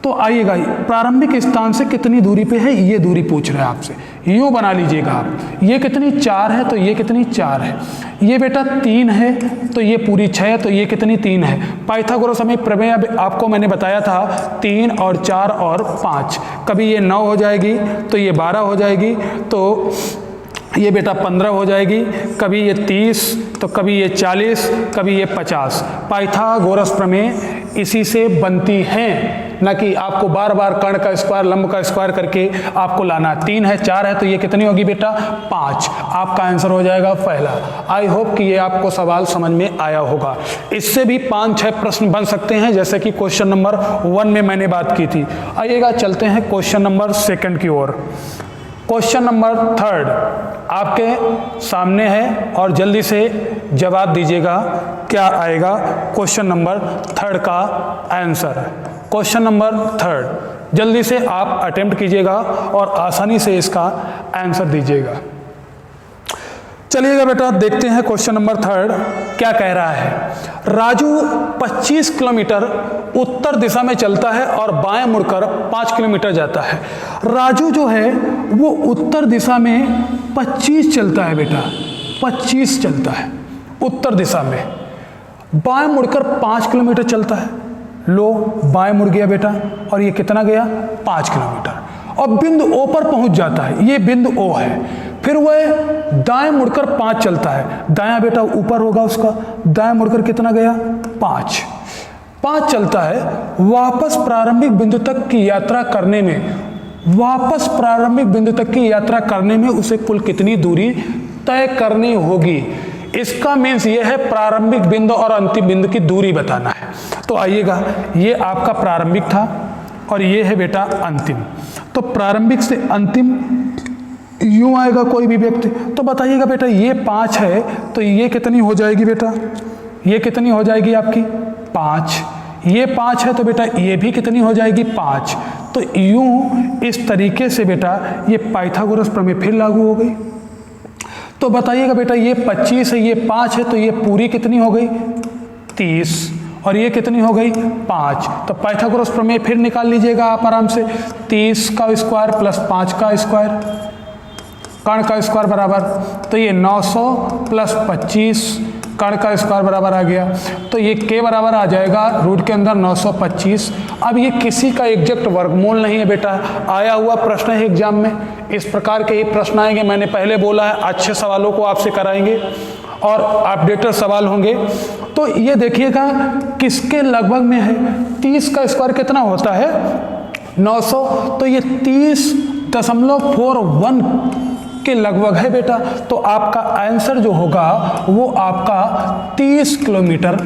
तो आइएगा, प्रारंभिक स्थान से कितनी दूरी पे है ये दूरी पूछ रहे हैं आपसे। यूँ बना लीजिएगा आप, ये कितनी 4 है तो ये कितनी 4 है, ये बेटा 3 है तो ये पूरी 6 है तो ये कितनी 3 है। पाइथागोरस हमें प्रमेय आपको मैंने बताया था 3 और 4 और 5, कभी ये 9 हो जाएगी तो ये 12 हो जाएगी, तो ये बेटा 15 हो जाएगी, कभी ये 30 तो कभी ये 40, कभी ये 50। पाइथागोरस प्रमेय इसी से बनती हैं, ना कि आपको बार बार कर्ण का स्क्वायर लंब का स्क्वायर करके आपको लाना। 3 है 4 है तो ये कितनी होगी बेटा 5। आपका आंसर हो जाएगा पहला। आई होप कि ये आपको सवाल समझ में आया होगा। इससे भी 5-6 प्रश्न बन सकते हैं, जैसे कि क्वेश्चन नंबर 1 में मैंने बात की थी। आइएगा चलते हैं क्वेश्चन नंबर 2 की ओर। क्वेश्चन नंबर 3 आपके सामने है और जल्दी से जवाब दीजिएगा क्या आएगा क्वेश्चन नंबर 3 का आंसर। क्वेश्चन नंबर 3 जल्दी से आप अटेम्प्ट कीजिएगा और आसानी से इसका आंसर दीजिएगा। चलिएगा बेटा देखते हैं क्वेश्चन नंबर 3 क्या कह रहा है। राजू 25 किलोमीटर उत्तर दिशा में चलता है और बाएं मुड़कर 5 किलोमीटर जाता है। राजू जो है वो उत्तर दिशा में 25 चलता है बेटा, 25 चलता है उत्तर दिशा में, बाएं मुड़कर 5 किलोमीटर चलता है। लो बाएं मुड़ गया बेटा और ये कितना गया 5 किलोमीटर और बिंदु ओ पर पहुंच जाता है, ये बिंदु ओ है। फिर वह दाएं मुड़कर 5 चलता है, दायां बेटा ऊपर होगा उसका, दाएं मुड़कर कितना गया 5 चलता है। वापस प्रारंभिक बिंदु तक की यात्रा करने में, वापस प्रारंभिक बिंदु तक की यात्रा करने में उसे कुल कितनी दूरी तय करनी होगी। इसका मीन्स ये है प्रारंभिक बिंदु और अंतिम बिंदु की दूरी बताना है। तो आइएगा, ये आपका प्रारंभिक था और ये है बेटा अंतिम। तो प्रारंभिक से अंतिम यूं आएगा कोई भी व्यक्ति, तो बताइएगा बेटा ये 5 है तो ये कितनी हो जाएगी बेटा, ये कितनी हो जाएगी आपकी 5। ये 5 है तो बेटा ये भी कितनी हो जाएगी 5। तो यूं इस तरीके से बेटा ये पाइथागोरस प्रमेय फिर लागू हो गई। तो बताइएगा बेटा ये 25 है, ये 5 है तो ये पूरी कितनी हो गई 30 और ये कितनी हो गई 5। तो पाइथागोरस प्रमेय फिर निकाल लीजिएगा आप आराम से। 30 का स्क्वायर प्लस 5 का स्क्वायर, कर्ण का स्क्वायर बराबर, तो ये 900 प्लस 25 कर्ण का स्क्वायर बराबर आ गया। तो ये के बराबर आ जाएगा रूट के अंदर 925। अब ये किसी का एग्जैक्ट वर्गमूल नहीं है बेटा, आया हुआ प्रश्न है एग्जाम में, इस प्रकार के ही प्रश्न आएंगे। मैंने पहले बोला है अच्छे सवालों को आपसे कराएंगे और अपडेटेड सवाल होंगे। तो ये देखिएगा किसके लगभग में है, 30 का स्क्वायर कितना होता है 900, तो ये 30.41 के लगभग है बेटा। तो आपका आंसर जो होगा वो आपका 30 किलोमीटर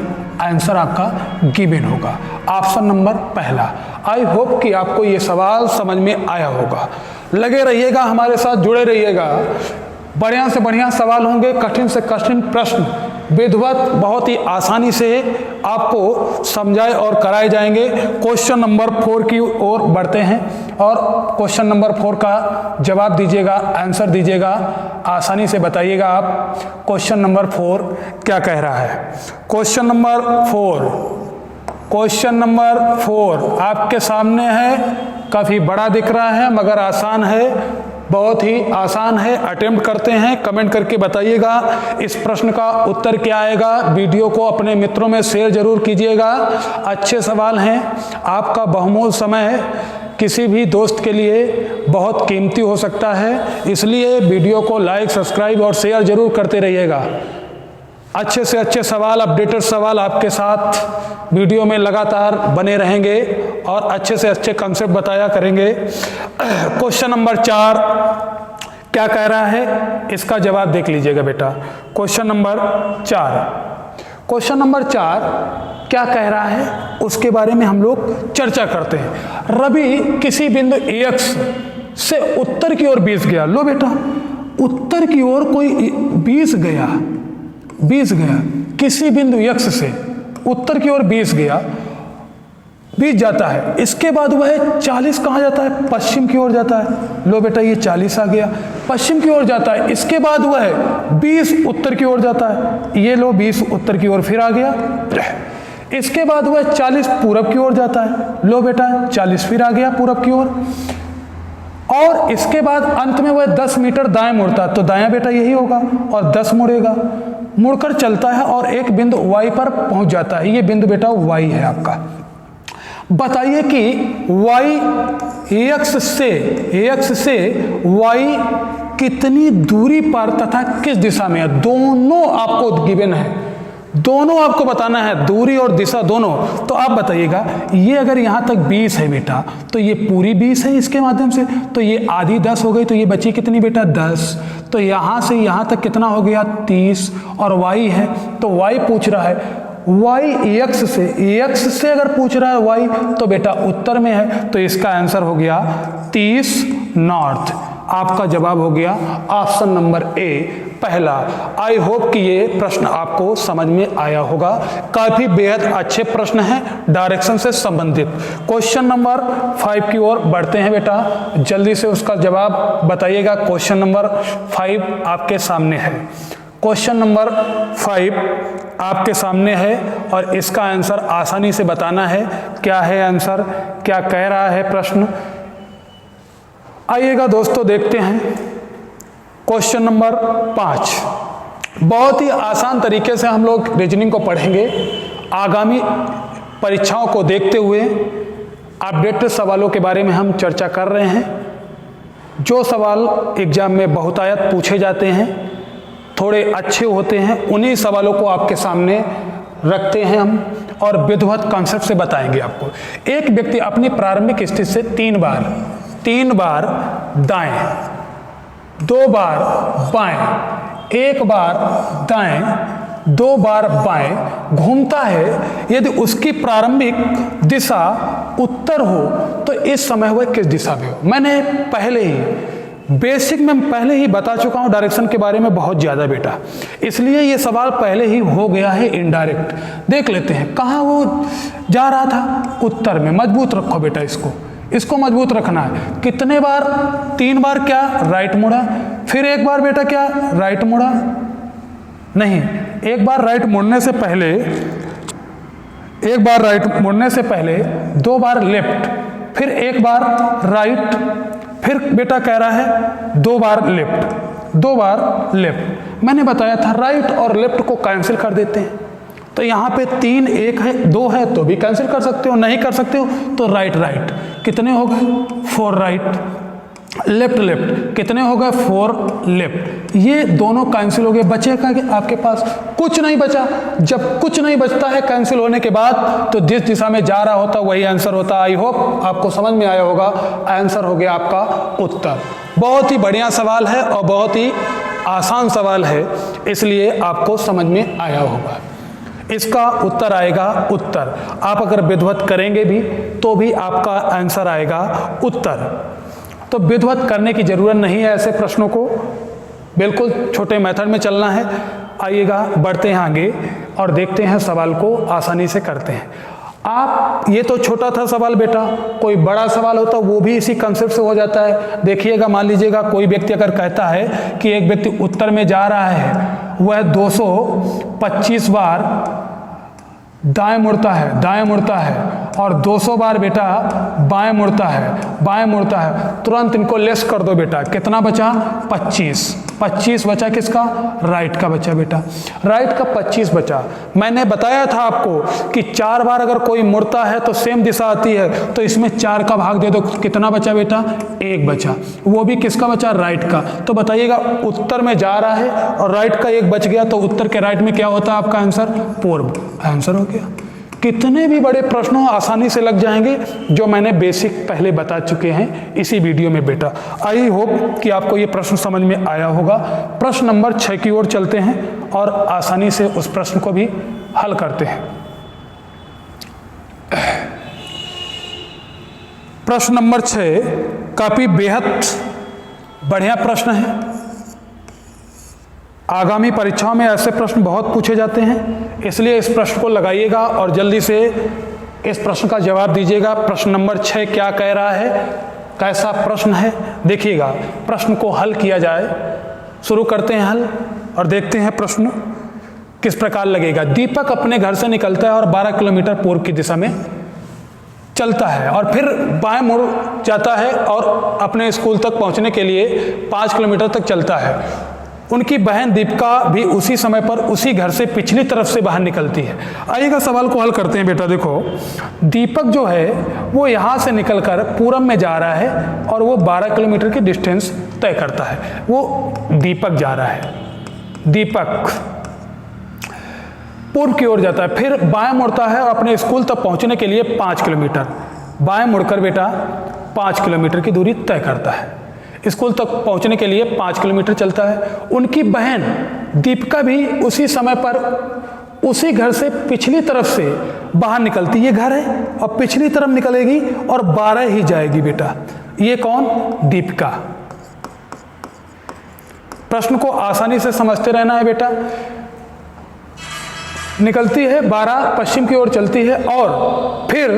आंसर आपका गिवन होगा, ऑप्शन नंबर पहला। आई होप कि आपको ये सवाल समझ में आया होगा। लगे रहिएगा हमारे साथ, जुड़े रहिएगा, बढ़िया से बढ़िया सवाल होंगे, कठिन से कठिन प्रश्न विधिवत बहुत ही आसानी से आपको समझाए और कराए जाएंगे। क्वेश्चन नंबर 4 की ओर बढ़ते हैं और क्वेश्चन नंबर 4 का जवाब दीजिएगा, आंसर दीजिएगा, आसानी से बताइएगा आप। क्वेश्चन नंबर 4 क्या कह रहा है। क्वेश्चन नंबर 4 आपके सामने है काफ़ी बड़ा दिख रहा है मगर आसान है, बहुत ही आसान है। अटेम्प्ट करते हैं, कमेंट करके बताइएगा इस प्रश्न का उत्तर क्या आएगा। वीडियो को अपने मित्रों में शेयर जरूर कीजिएगा। अच्छे सवाल हैं। आपका बहुमूल्य समय किसी भी दोस्त के लिए बहुत कीमती हो सकता है, इसलिए वीडियो को लाइक, सब्सक्राइब और शेयर जरूर करते रहिएगा। अच्छे से अच्छे सवाल, अपडेटेड सवाल आपके साथ वीडियो में लगातार बने रहेंगे और अच्छे से अच्छे कंसेप्ट बताया करेंगे। क्वेश्चन नंबर 4 क्या कह रहा है, इसका जवाब देख लीजिएगा बेटा। क्वेश्चन नंबर 4 क्या कह रहा है उसके बारे में हम लोग चर्चा करते हैं। रवि किसी बिंदु X से उत्तर की ओर 20 गया। लो बेटा, उत्तर की ओर कोई 20 गया, किसी बिंदु X से उत्तर की ओर 20 जाता है। इसके बाद वह 40 कहाँ जाता है, पश्चिम की ओर जाता है। लो बेटा, ये 40 आ गया, पश्चिम की ओर जाता है। इसके बाद वह 20 उत्तर की ओर जाता है। ये लो 20 उत्तर की ओर फिर आ गया। इसके बाद वह 40 पूरब की ओर जाता है। लो बेटा, 40 फिर आ गया पूरब की ओर। और इसके बाद अंत में वह 10 मीटर दाएं मुड़ता है। तो दायां बेटा यही होगा और 10 मुड़ेगा, मुड़कर चलता है और एक बिंदु Y पर पहुंच जाता है। ये बिंदु बेटा Y है आपका। बताइए कि X से Y कितनी दूरी पर तथा किस दिशा में है। दोनों आपको गिवन है, दोनों आपको बताना है, दूरी और दिशा दोनों। तो आप बताइएगा, ये अगर यहाँ तक 20 है बेटा, तो ये पूरी 20 है इसके माध्यम से, तो ये आधी 10 हो गई, तो ये बची कितनी बेटा 10। तो यहाँ से यहाँ तक कितना हो गया 30। और Y है, तो Y पूछ रहा है X से अगर पूछ रहा है Y, तो बेटा उत्तर में है, तो इसका आंसर हो गया 30 नॉर्थ। आपका जवाब हो गया ऑप्शन नंबर ए, पहला। आई होप कि ये प्रश्न आपको समझ में आया होगा। काफी बेहद अच्छे प्रश्न हैं डायरेक्शन से संबंधित। क्वेश्चन नंबर 5 की ओर बढ़ते हैं बेटा, जल्दी से उसका जवाब बताइएगा। क्वेश्चन नंबर 5 आपके सामने है। क्वेश्चन नंबर 5 आपके सामने है और इसका आंसर आसानी से बताना है। क्या है आंसर, क्या कह रहा है प्रश्न, आइएगा दोस्तों देखते हैं। क्वेश्चन नंबर 5 बहुत ही आसान तरीके से हम लोग रीजनिंग को पढ़ेंगे। आगामी परीक्षाओं को देखते हुए अपडेटेड सवालों के बारे में हम चर्चा कर रहे हैं। जो सवाल एग्जाम में बहुतायत पूछे जाते हैं, थोड़े अच्छे होते हैं, उन्हीं सवालों को आपके सामने रखते हैं हम और विधिवत कॉन्सेप्ट से बताएंगे आपको। एक व्यक्ति अपनी प्रारंभिक स्थिति से 3 बार दाएं, 2 बार बाएं, 1 बार दाएं, 2 बार बाएं घूमता है। यदि उसकी प्रारंभिक दिशा उत्तर हो तो इस समय वह किस दिशा में हो। मैंने पहले ही बेसिक में पहले ही बता चुका हूं डायरेक्शन के बारे में बहुत ज़्यादा बेटा, इसलिए ये सवाल पहले ही हो गया है इनडायरेक्ट। देख लेते हैं कहाँ वो जा रहा था, उत्तर में। मजबूत रखो बेटा, इसको मजबूत रखना है। कितने बार, 3 बार क्या राइट मुड़ा, फिर 1 बार बेटा क्या राइट मुड़ा, नहीं, 1 बार राइट मुड़ने से पहले, 1 बार राइट मुड़ने से पहले 2 बार लेफ्ट, फिर 1 बार राइट, फिर बेटा कह रहा है 2 बार लेफ्ट, 2 बार लेफ्ट। मैंने बताया था राइट और लेफ्ट को कैंसिल कर देते हैं। तो यहाँ पे 3, 1 है, 2 है तो भी कैंसिल कर सकते हो, नहीं कर सकते हो तो राइट राइट। कितने हो गए 4 राइट, लेफ्ट लेफ्ट कितने हो गए 4 लेफ्ट। ये दोनों कैंसिल हो गए, बचेगा कि आपके पास कुछ नहीं बचा। जब कुछ नहीं बचता है कैंसिल होने के बाद, तो जिस दिशा में जा रहा होता वही आंसर होता। आई होप आपको समझ में आया होगा। आंसर हो गया आपका उत्तर। बहुत ही बढ़िया सवाल है और बहुत ही आसान सवाल है, इसलिए आपको समझ में आया होगा। इसका उत्तर आएगा उत्तर। आप अगर विधिवत करेंगे भी तो भी आपका आंसर आएगा उत्तर। तो विधिवत करने की जरूरत नहीं है ऐसे प्रश्नों को, बिल्कुल छोटे मेथड में चलना है। आइएगा बढ़ते हैं आगे और देखते हैं सवाल को आसानी से करते हैं। आप ये तो छोटा था सवाल बेटा, कोई बड़ा सवाल होता वो भी इसी कंसेप्ट से हो जाता है। देखिएगा, मान लीजिएगा कोई व्यक्ति अगर कहता है कि एक व्यक्ति उत्तर में जा रहा है, वह 225 बार दाएं मुड़ता है और 200 बार बेटा बाएं मुड़ता है, बाएं मुड़ता है, तुरंत इनको लेस कर दो बेटा, कितना बचा? 25 बचा, किसका? राइट का बचा बेटा, राइट का 25 बचा। मैंने बताया था आपको कि 4 बार अगर कोई मुड़ता है तो सेम दिशा आती है, तो इसमें 4 का भाग दे दो, कितना बचा बेटा? 1 बचा, वो भी किसका बचा? राइट का। तो बताइएगा उत्तर में जा रहा है और राइट का 1 बच गया, तो उत्तर के राइट में क्या होता है आपका आंसर? पूर्व। आंसर हो गया। कितने भी बड़े प्रश्नों आसानी से लग जाएंगे, जो मैंने बेसिक पहले बता चुके हैं इसी वीडियो में बेटा। आई होप कि आपको ये प्रश्न समझ में आया होगा। प्रश्न नंबर 6 की ओर चलते हैं और आसानी से उस प्रश्न को भी हल करते हैं। प्रश्न नंबर 6 काफी बेहद बढ़िया प्रश्न है। आगामी परीक्षाओं में ऐसे प्रश्न बहुत पूछे जाते हैं, इसलिए इस प्रश्न को लगाइएगा और जल्दी से इस प्रश्न का जवाब दीजिएगा। प्रश्न नंबर 6 क्या कह रहा है, कैसा प्रश्न है, देखिएगा। प्रश्न को हल किया जाए, शुरू करते हैं हल और देखते हैं प्रश्न किस प्रकार लगेगा। दीपक अपने घर से निकलता है और 12 किलोमीटर पूर्व की दिशा में चलता है और फिर बाएं मुड़ जाता है और अपने स्कूल तक पहुंचने के लिए 5 किलोमीटर तक चलता है। उनकी बहन दीपिका भी उसी समय पर उसी घर से पिछली तरफ से बाहर निकलती है। आइएगा सवाल को हल करते हैं बेटा। देखो, दीपक जो है वो यहाँ से निकलकर पूरब में जा रहा है और वो 12 किलोमीटर की डिस्टेंस तय करता है। वो दीपक जा रहा है, दीपक पूर्व की ओर जाता है, फिर बाएं मुड़ता है और अपने स्कूल तक पहुँचने के लिए 5 किलोमीटर बाएं मुड़कर बेटा 5 किलोमीटर की दूरी तय करता है। स्कूल तक पहुंचने के लिए 5 किलोमीटर चलता है। उनकी बहन दीपिका भी उसी समय पर उसी घर से पिछली तरफ से बाहर निकलती, ये घर है और पिछली तरफ निकलेगी और 12 ही जाएगी बेटा। ये कौन? दीपिका। प्रश्न को आसानी से समझते रहना है बेटा। निकलती है 12 पश्चिम की ओर चलती है और फिर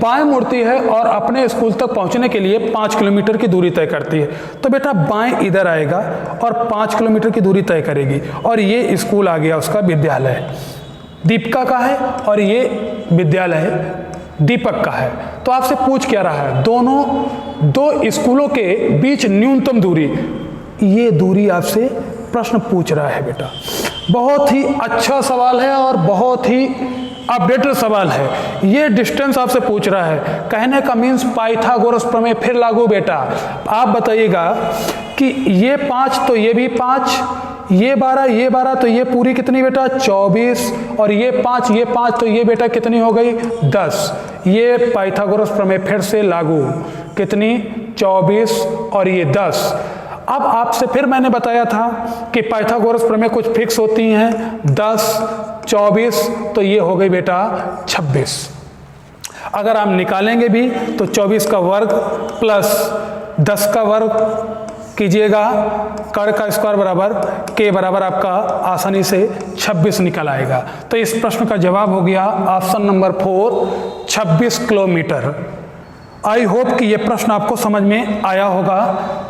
बाएं मुड़ती है और अपने स्कूल तक पहुंचने के लिए 5 किलोमीटर की दूरी तय करती है। तो बेटा बाएं इधर आएगा और 5 किलोमीटर की दूरी तय करेगी और ये स्कूल आ गया, उसका विद्यालय दीपिका का है और ये विद्यालय दीपक का है। तो आपसे पूछ क्या रहा है? दोनों दो स्कूलों के बीच न्यूनतम दूरी, ये दूरी आपसे प्रश्न पूछ रहा है बेटा। बहुत ही अच्छा सवाल है और बहुत ही अपडेटेड सवाल है। ये डिस्टेंस आपसे पूछ रहा है, कहने का मीन्स पाइथागोरस प्रमेय फिर लागू बेटा। आप बताइएगा कि ये 5 तो ये भी 5, ये 12 तो ये पूरी कितनी बेटा? 24 और ये 5 तो ये बेटा कितनी हो गई? 10। ये पाइथागोरस प्रमेय फिर से लागू, कितनी? 24 और ये 10। अब आपसे फिर मैंने बताया था कि पाइथागोरस प्रमेय कुछ फिक्स होती हैं, 10, 24, तो ये हो गई बेटा 26। अगर आप निकालेंगे भी तो 24 का वर्ग प्लस 10 का वर्ग कीजिएगा, कर का स्क्वायर बराबर के बराबर आपका आसानी से 26 निकल आएगा। तो इस प्रश्न का जवाब हो गया option number 4, 26 kilometre. I hope कि यह प्रश्न आपको समझ में आया होगा।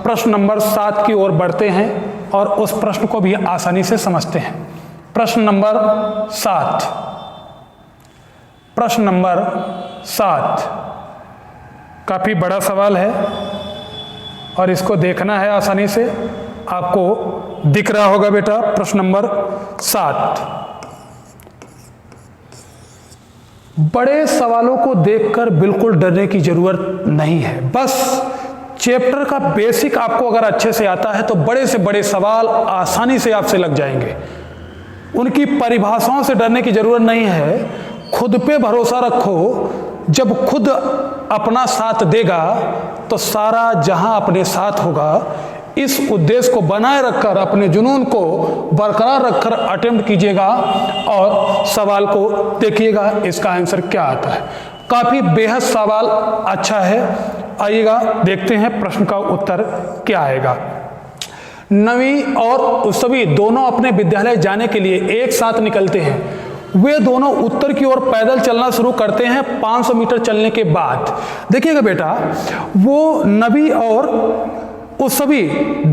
प्रश्न नंबर 7 की ओर बढ़ते हैं और उस प्रश्न को भी आसानी से समझते हैं। प्रश्न नंबर 7, प्रश्न नंबर 7 काफी बड़ा सवाल है और इसको देखना है आसानी से। आपको दिख रहा होगा बेटा प्रश्न नंबर 7। बड़े सवालों को देखकर बिल्कुल डरने की जरूरत नहीं है। बस चैप्टर का बेसिक आपको अगर अच्छे से आता है तो बड़े से बड़े सवाल आसानी से आपसे लग जाएंगे। उनकी परिभाषाओं से डरने की जरूरत नहीं है। खुद पे भरोसा रखो, जब खुद अपना साथ देगा तो सारा जहां अपने साथ होगा। इस उद्देश्य को बनाए रखकर, अपने जुनून को बरकरार रखकर अटेम्प्ट कीजिएगा और सवाल को देखिएगा इसका आंसर क्या आता है। काफी बेहद सवाल अच्छा है। आइएगा देखते हैं प्रश्न का उत्तर क्या आएगा। नवी और सभी दोनों अपने विद्यालय जाने के लिए एक साथ निकलते हैं। वे दोनों उत्तर की ओर पैदल चलना शुरू करते हैं 500 मीटर चलने के बाद। देखिएगा बेटा, वो नवी और उस सभी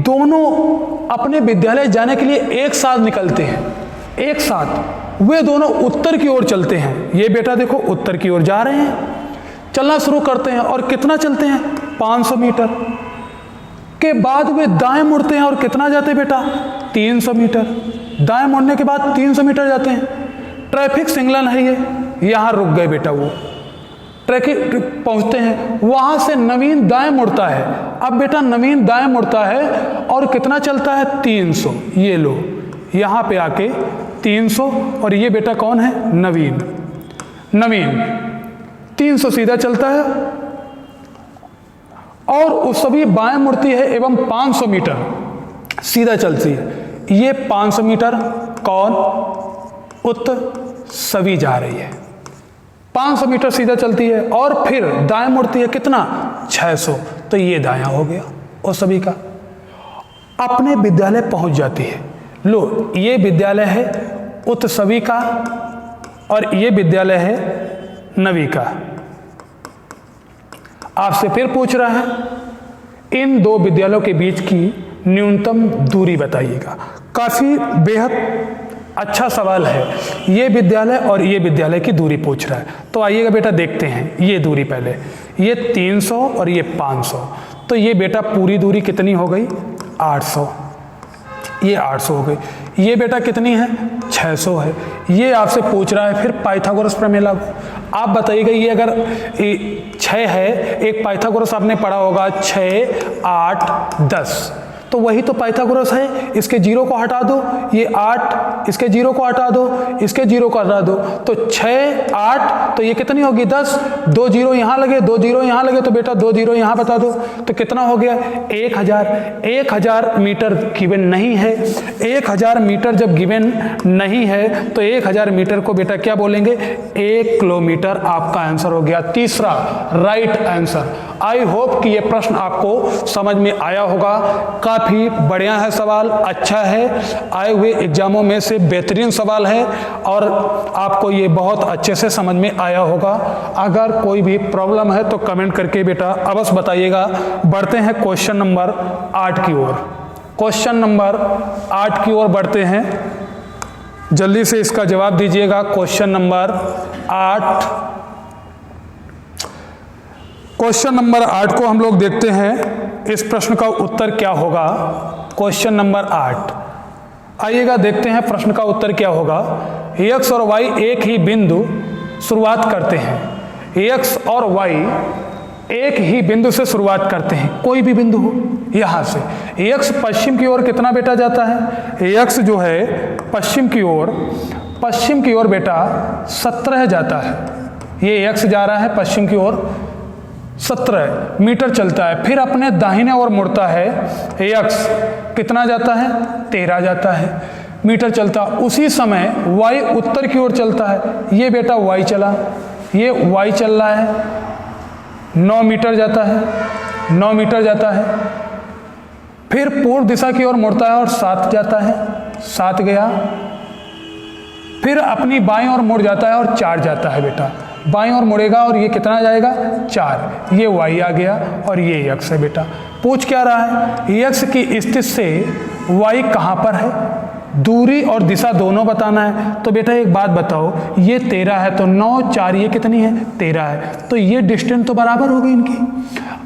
दोनों अपने विद्यालय जाने के लिए एक साथ निकलते हैं। एक साथ वे दोनों उत्तर की ओर चलते हैं। ये बेटा देखो उत्तर की ओर जा रहे हैं चलना शुरू करते हैं और कितना चलते हैं 500 मीटर के बाद वे दाएं मुड़ते हैं और कितना जाते हैं बेटा 300 मीटर। दाएं मुड़ने के बाद 300 मीटर जाते हैं। ट्रैफिक सिग्नल है ये, यहाँ रुक गए बेटा, वो ट्रैफिक पहुँचते हैं, वहाँ से नवीन दाएं मुड़ता है। अब बेटा नवीन दाएं मुड़ता है और कितना चलता है 300, ये लो यहाँ पे आके 300, और ये बेटा कौन है नवीन। नवीन 300 सीधा चलता है और उस सभी बाएं मुड़ती है एवं 500 मीटर सीधा चलती है। ये 500 मीटर कौन सभी जा रही है, 500 मीटर सीधा चलती है और फिर दाएं मुड़ती है कितना 600, तो ये दायां हो गया और सभी का। अपने विद्यालय पहुंच जाती है। लो ये विद्यालय है सभी का और ये विद्यालय है नवी का। आपसे फिर पूछ रहा है इन दो विद्यालयों के बीच की न्यूनतम दूरी बताइएगा। काफी बेहद अच्छा सवाल है। ये विद्यालय और ये विद्यालय की दूरी पूछ रहा है, तो आइएगा बेटा देखते हैं। ये दूरी पहले, ये 300 और ये 500, तो ये बेटा पूरी दूरी कितनी हो गई 800, ये 800 हो गई। ये बेटा कितनी है 600 है। ये आपसे पूछ रहा है फिर पाइथागोरस प्रमेय लागू। आप बताइएगा ये अगर 6 है, एक पाइथागोरस आपने पढ़ा होगा 6, 8, 10, तो वही तो पाइथागोरस है। इसके जीरो को हटा दो, ये 8, इसके जीरो को हटा दो, इसके जीरो को हटा दो, तो 6, 8, तो ये कितनी होगी 10। 2 जीरो यहाँ लगे, 2 जीरो यहाँ लगे, तो बेटा 2 जीरो यहाँ बता दो, तो कितना हो गया 1000। 1000 मीटर गिवन नहीं है। 1000 मीटर जब गिवन नहीं है तो 1000 मीटर को बेटा क्या बोलेंगे 1 किलोमीटर। आपका आंसर हो गया तीसरा राइट आंसर। आई होप कि ये प्रश्न आपको समझ में आया होगा। काफ़ी बढ़िया है सवाल, अच्छा है, आए हुए एग्जामों में से बेहतरीन सवाल है और आपको ये बहुत अच्छे से समझ में आया होगा। अगर कोई भी प्रॉब्लम है तो कमेंट करके बेटा अवश्य बताइएगा। बढ़ते हैं क्वेश्चन नंबर 8 की ओर। क्वेश्चन नंबर 8 की ओर बढ़ते हैं, जल्दी से इसका जवाब दीजिएगा। क्वेश्चन नंबर 8, क्वेश्चन नंबर 8 को हम लोग देखते हैं, इस प्रश्न का उत्तर क्या होगा। क्वेश्चन नंबर 8, आइएगा देखते हैं प्रश्न का उत्तर क्या होगा। x और y एक ही बिंदु शुरुआत करते हैं। x और y एक ही बिंदु से शुरुआत करते हैं, कोई भी बिंदु हो यहाँ से। x पश्चिम की ओर कितना बेटा जाता है, x जो है पश्चिम की ओर बेटा 17 जाता है। ये x जा रहा है पश्चिम की ओर 17 मीटर चलता है, फिर अपने दाहिने ओर मुड़ता है। x कितना जाता है 13 जाता है मीटर चलता। उसी समय y उत्तर की ओर चलता है। ये बेटा y चला, ये y चल रहा है, 9 मीटर जाता है, 9 मीटर जाता है, फिर पूर्व दिशा की ओर मुड़ता है और 7 जाता है, 7 गया, फिर अपनी बाईं ओर मुड़ जाता है और 4 जाता है बेटा। बाईं ओर मुड़ेगा और ये कितना जाएगा 4, ये y आ गया और ये x है बेटा। पूछ क्या रहा है x की स्थिति से y कहाँ पर है, दूरी और दिशा दोनों बताना है। तो बेटा एक बात बताओ, ये 13 है तो 9, 4 ये कितनी है 13 है, तो ये डिस्टेंस तो बराबर होगी इनकी।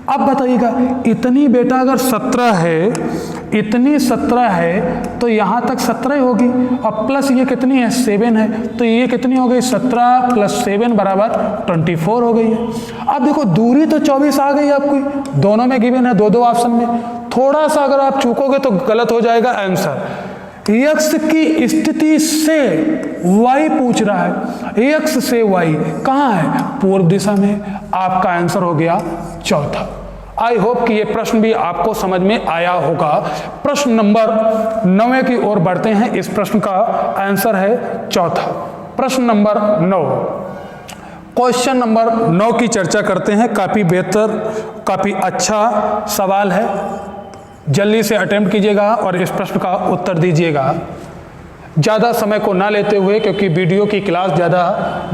अब बताइएगा इतनी बेटा अगर 17 है, इतनी 17 है तो यहाँ तक 17 ही होगी, और प्लस ये कितनी है 7 है, तो ये कितनी हो गई 17 + 7 बराबर 24 हो गई है। अब देखो दूरी तो 24 आ गई आपकी, दोनों में गिवन है, दो ऑप्शन में। थोड़ा सा अगर आप चूकोगे तो गलत हो जाएगा आंसर। x की स्थिति से y पूछ रहा है, x से y कहाँ है पूर्व दिशा में। आपका आंसर हो गया चौथा। आई होप कि ये प्रश्न भी आपको समझ में आया होगा। प्रश्न नंबर 9 की ओर बढ़ते हैं। इस प्रश्न का आंसर है चौथा। प्रश्न नंबर 9, क्वेश्चन नंबर 9 की चर्चा करते हैं। काफ़ी बेहतर, काफ़ी अच्छा सवाल है, जल्दी से अटेम्प्ट कीजिएगा और इस प्रश्न का उत्तर दीजिएगा, ज़्यादा समय को ना लेते हुए, क्योंकि वीडियो की क्लास ज़्यादा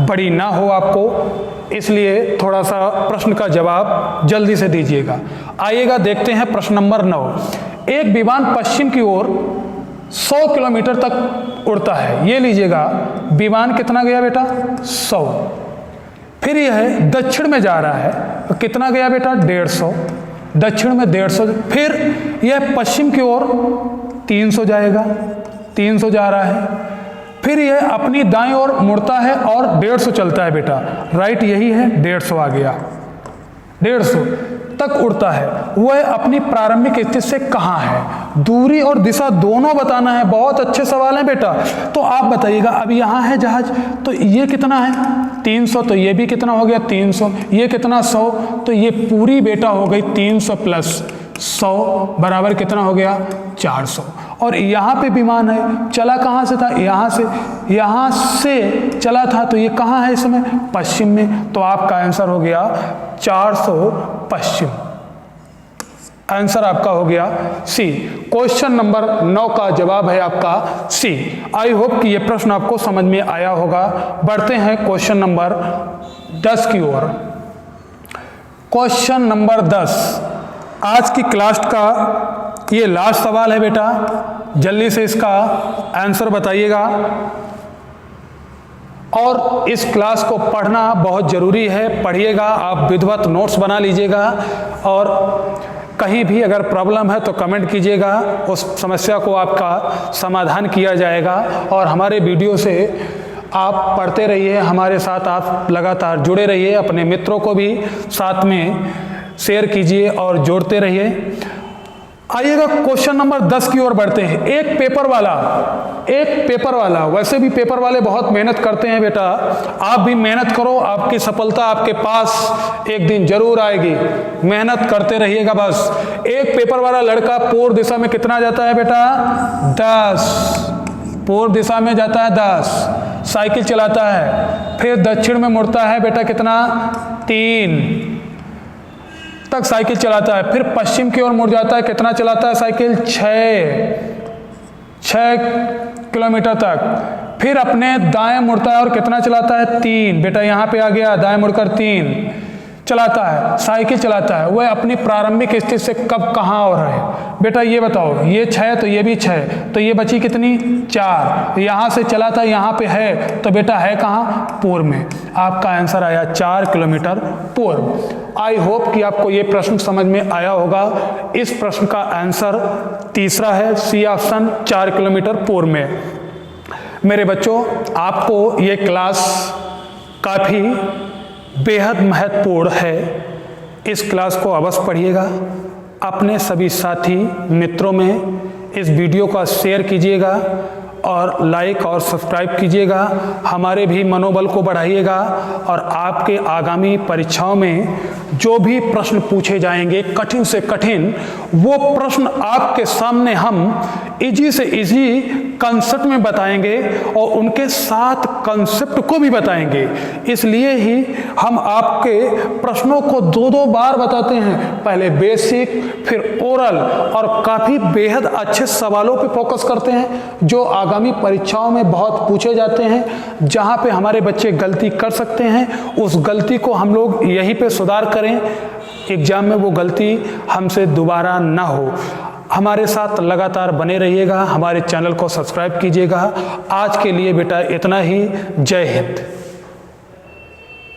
बड़ी ना हो आपको, इसलिए थोड़ा सा प्रश्न का जवाब जल्दी से दीजिएगा। आइएगा देखते हैं प्रश्न नंबर 9। एक विमान पश्चिम की ओर 100 किलोमीटर तक उड़ता है। ये लीजिएगा, विमान कितना गया बेटा 100। फिर यह दक्षिण में जा रहा है, तो कितना गया बेटा 150, दक्षिण में 150, फिर यह पश्चिम की ओर 300 जाएगा, 300 जा रहा है, फिर यह अपनी दाएं ओर मुड़ता है और 150 चलता है बेटा, राइट यही है, 150 आ गया, 150 तक उड़ता है। वह अपनी प्रारंभिक स्थिति से कहाँ है? दूरी और दिशा दोनों बताना है। बहुत अच्छे सवाल हैं बेटा। तो आप बताइएगा, अब यहाँ है जहाज, तो ये कितना है 300, तो ये भी कितना हो गया 300, ये कितना 100, तो ये पूरी बेटा हो गई 300 प्लस 100 बराबर कितना हो गया 400। और यहाँ पे विमान है, चला कहाँ से था? यहाँ से चला था, तो ये कहाँ है इसमें? पश्चिम में। तो आपका आंसर हो गया 400 पश्चिम। आंसर आपका हो गया सी। क्वेश्चन नंबर 9 का जवाब है आपका सी। आई होप कि ये प्रश्न आपको समझ में आया होगा। बढ़ते हैं क्वेश्चन नंबर 10 की ओर। क्वेश्चन नंबर 10 आज की क्लास का ये लास्ट सवाल है बेटा, जल्दी से इसका आंसर बताइएगा। और इस क्लास को पढ़ना बहुत ज़रूरी है, पढ़िएगा, आप विधिवत नोट्स बना लीजिएगा, और कहीं भी अगर प्रॉब्लम है तो कमेंट कीजिएगा, उस समस्या को आपका समाधान किया जाएगा। और हमारे वीडियो से आप पढ़ते रहिए, हमारे साथ आप लगातार जुड़े रहिए, अपने मित्रों को भी साथ में शेयर कीजिए और जोड़ते रहिए। आइएगा क्वेश्चन नंबर 10 की ओर बढ़ते हैं। एक पेपर वाला, वैसे भी पेपर वाले बहुत मेहनत करते हैं बेटा, आप भी मेहनत करो, आपकी सफलता आपके पास एक दिन जरूर आएगी। मेहनत करते रहिएगा बस। एक पेपर वाला लड़का पूर्व दिशा में कितना जाता है बेटा? 10, पूर्व दिशा में जाता है 10, साइकिल चलाता है। फिर दक्षिण में मुड़ता है बेटा कितना? 3 तक साइकिल चलाता है। फिर पश्चिम की ओर मुड़ जाता है, कितना चलाता है साइकिल? 6 किलोमीटर तक। फिर अपने दाएं मुड़ता है और कितना चलाता है? 3। बेटा यहाँ पे आ गया, दाएं मुड़कर 3 चलाता है, साइकिल चलाता है। वह अपनी प्रारंभिक स्थिति से कब कहाँ और है बेटा ये बताओ। ये 6 तो ये भी 6, तो ये बची कितनी? 4। यहाँ से चला था, यहाँ पे है, तो बेटा है कहाँ? पूर्व में। आपका आंसर आया 4 किलोमीटर पूर्व। आई होप कि आपको ये प्रश्न समझ में आया होगा। इस प्रश्न का आंसर तीसरा है, सी ऑप्शन, 4 किलोमीटर पूर्व में। मेरे बच्चों, आपको ये क्लास काफ़ी बेहद महत्वपूर्ण है। इस क्लास को अवश्य पढ़िएगा, अपने सभी साथी मित्रों में इस वीडियो का शेयर कीजिएगा और लाइक और सब्सक्राइब कीजिएगा। हमारे भी मनोबल को बढ़ाइएगा और आपके आगामी परीक्षाओं में जो भी प्रश्न पूछे जाएंगे कठिन से कठिन, वो प्रश्न आपके सामने हम इजी से इजी कंसेप्ट में बताएंगे और उनके साथ कंसेप्ट को भी बताएंगे। इसलिए ही हम आपके प्रश्नों को 2-2 बार बताते हैं, पहले बेसिक फिर ओरल, और काफ़ी बेहद अच्छे सवालों पे फोकस करते हैं जो आगामी परीक्षाओं में बहुत पूछे जाते हैं। जहाँ पे हमारे बच्चे गलती कर सकते हैं, उस गलती को हम लोग यहीं पे सुधार करें, एग्जाम में वो गलती हमसे दोबारा ना हो। हमारे साथ लगातार बने रहिएगा, हमारे चैनल को सब्सक्राइब कीजिएगा। आज के लिए बेटा इतना ही। जय हिंद।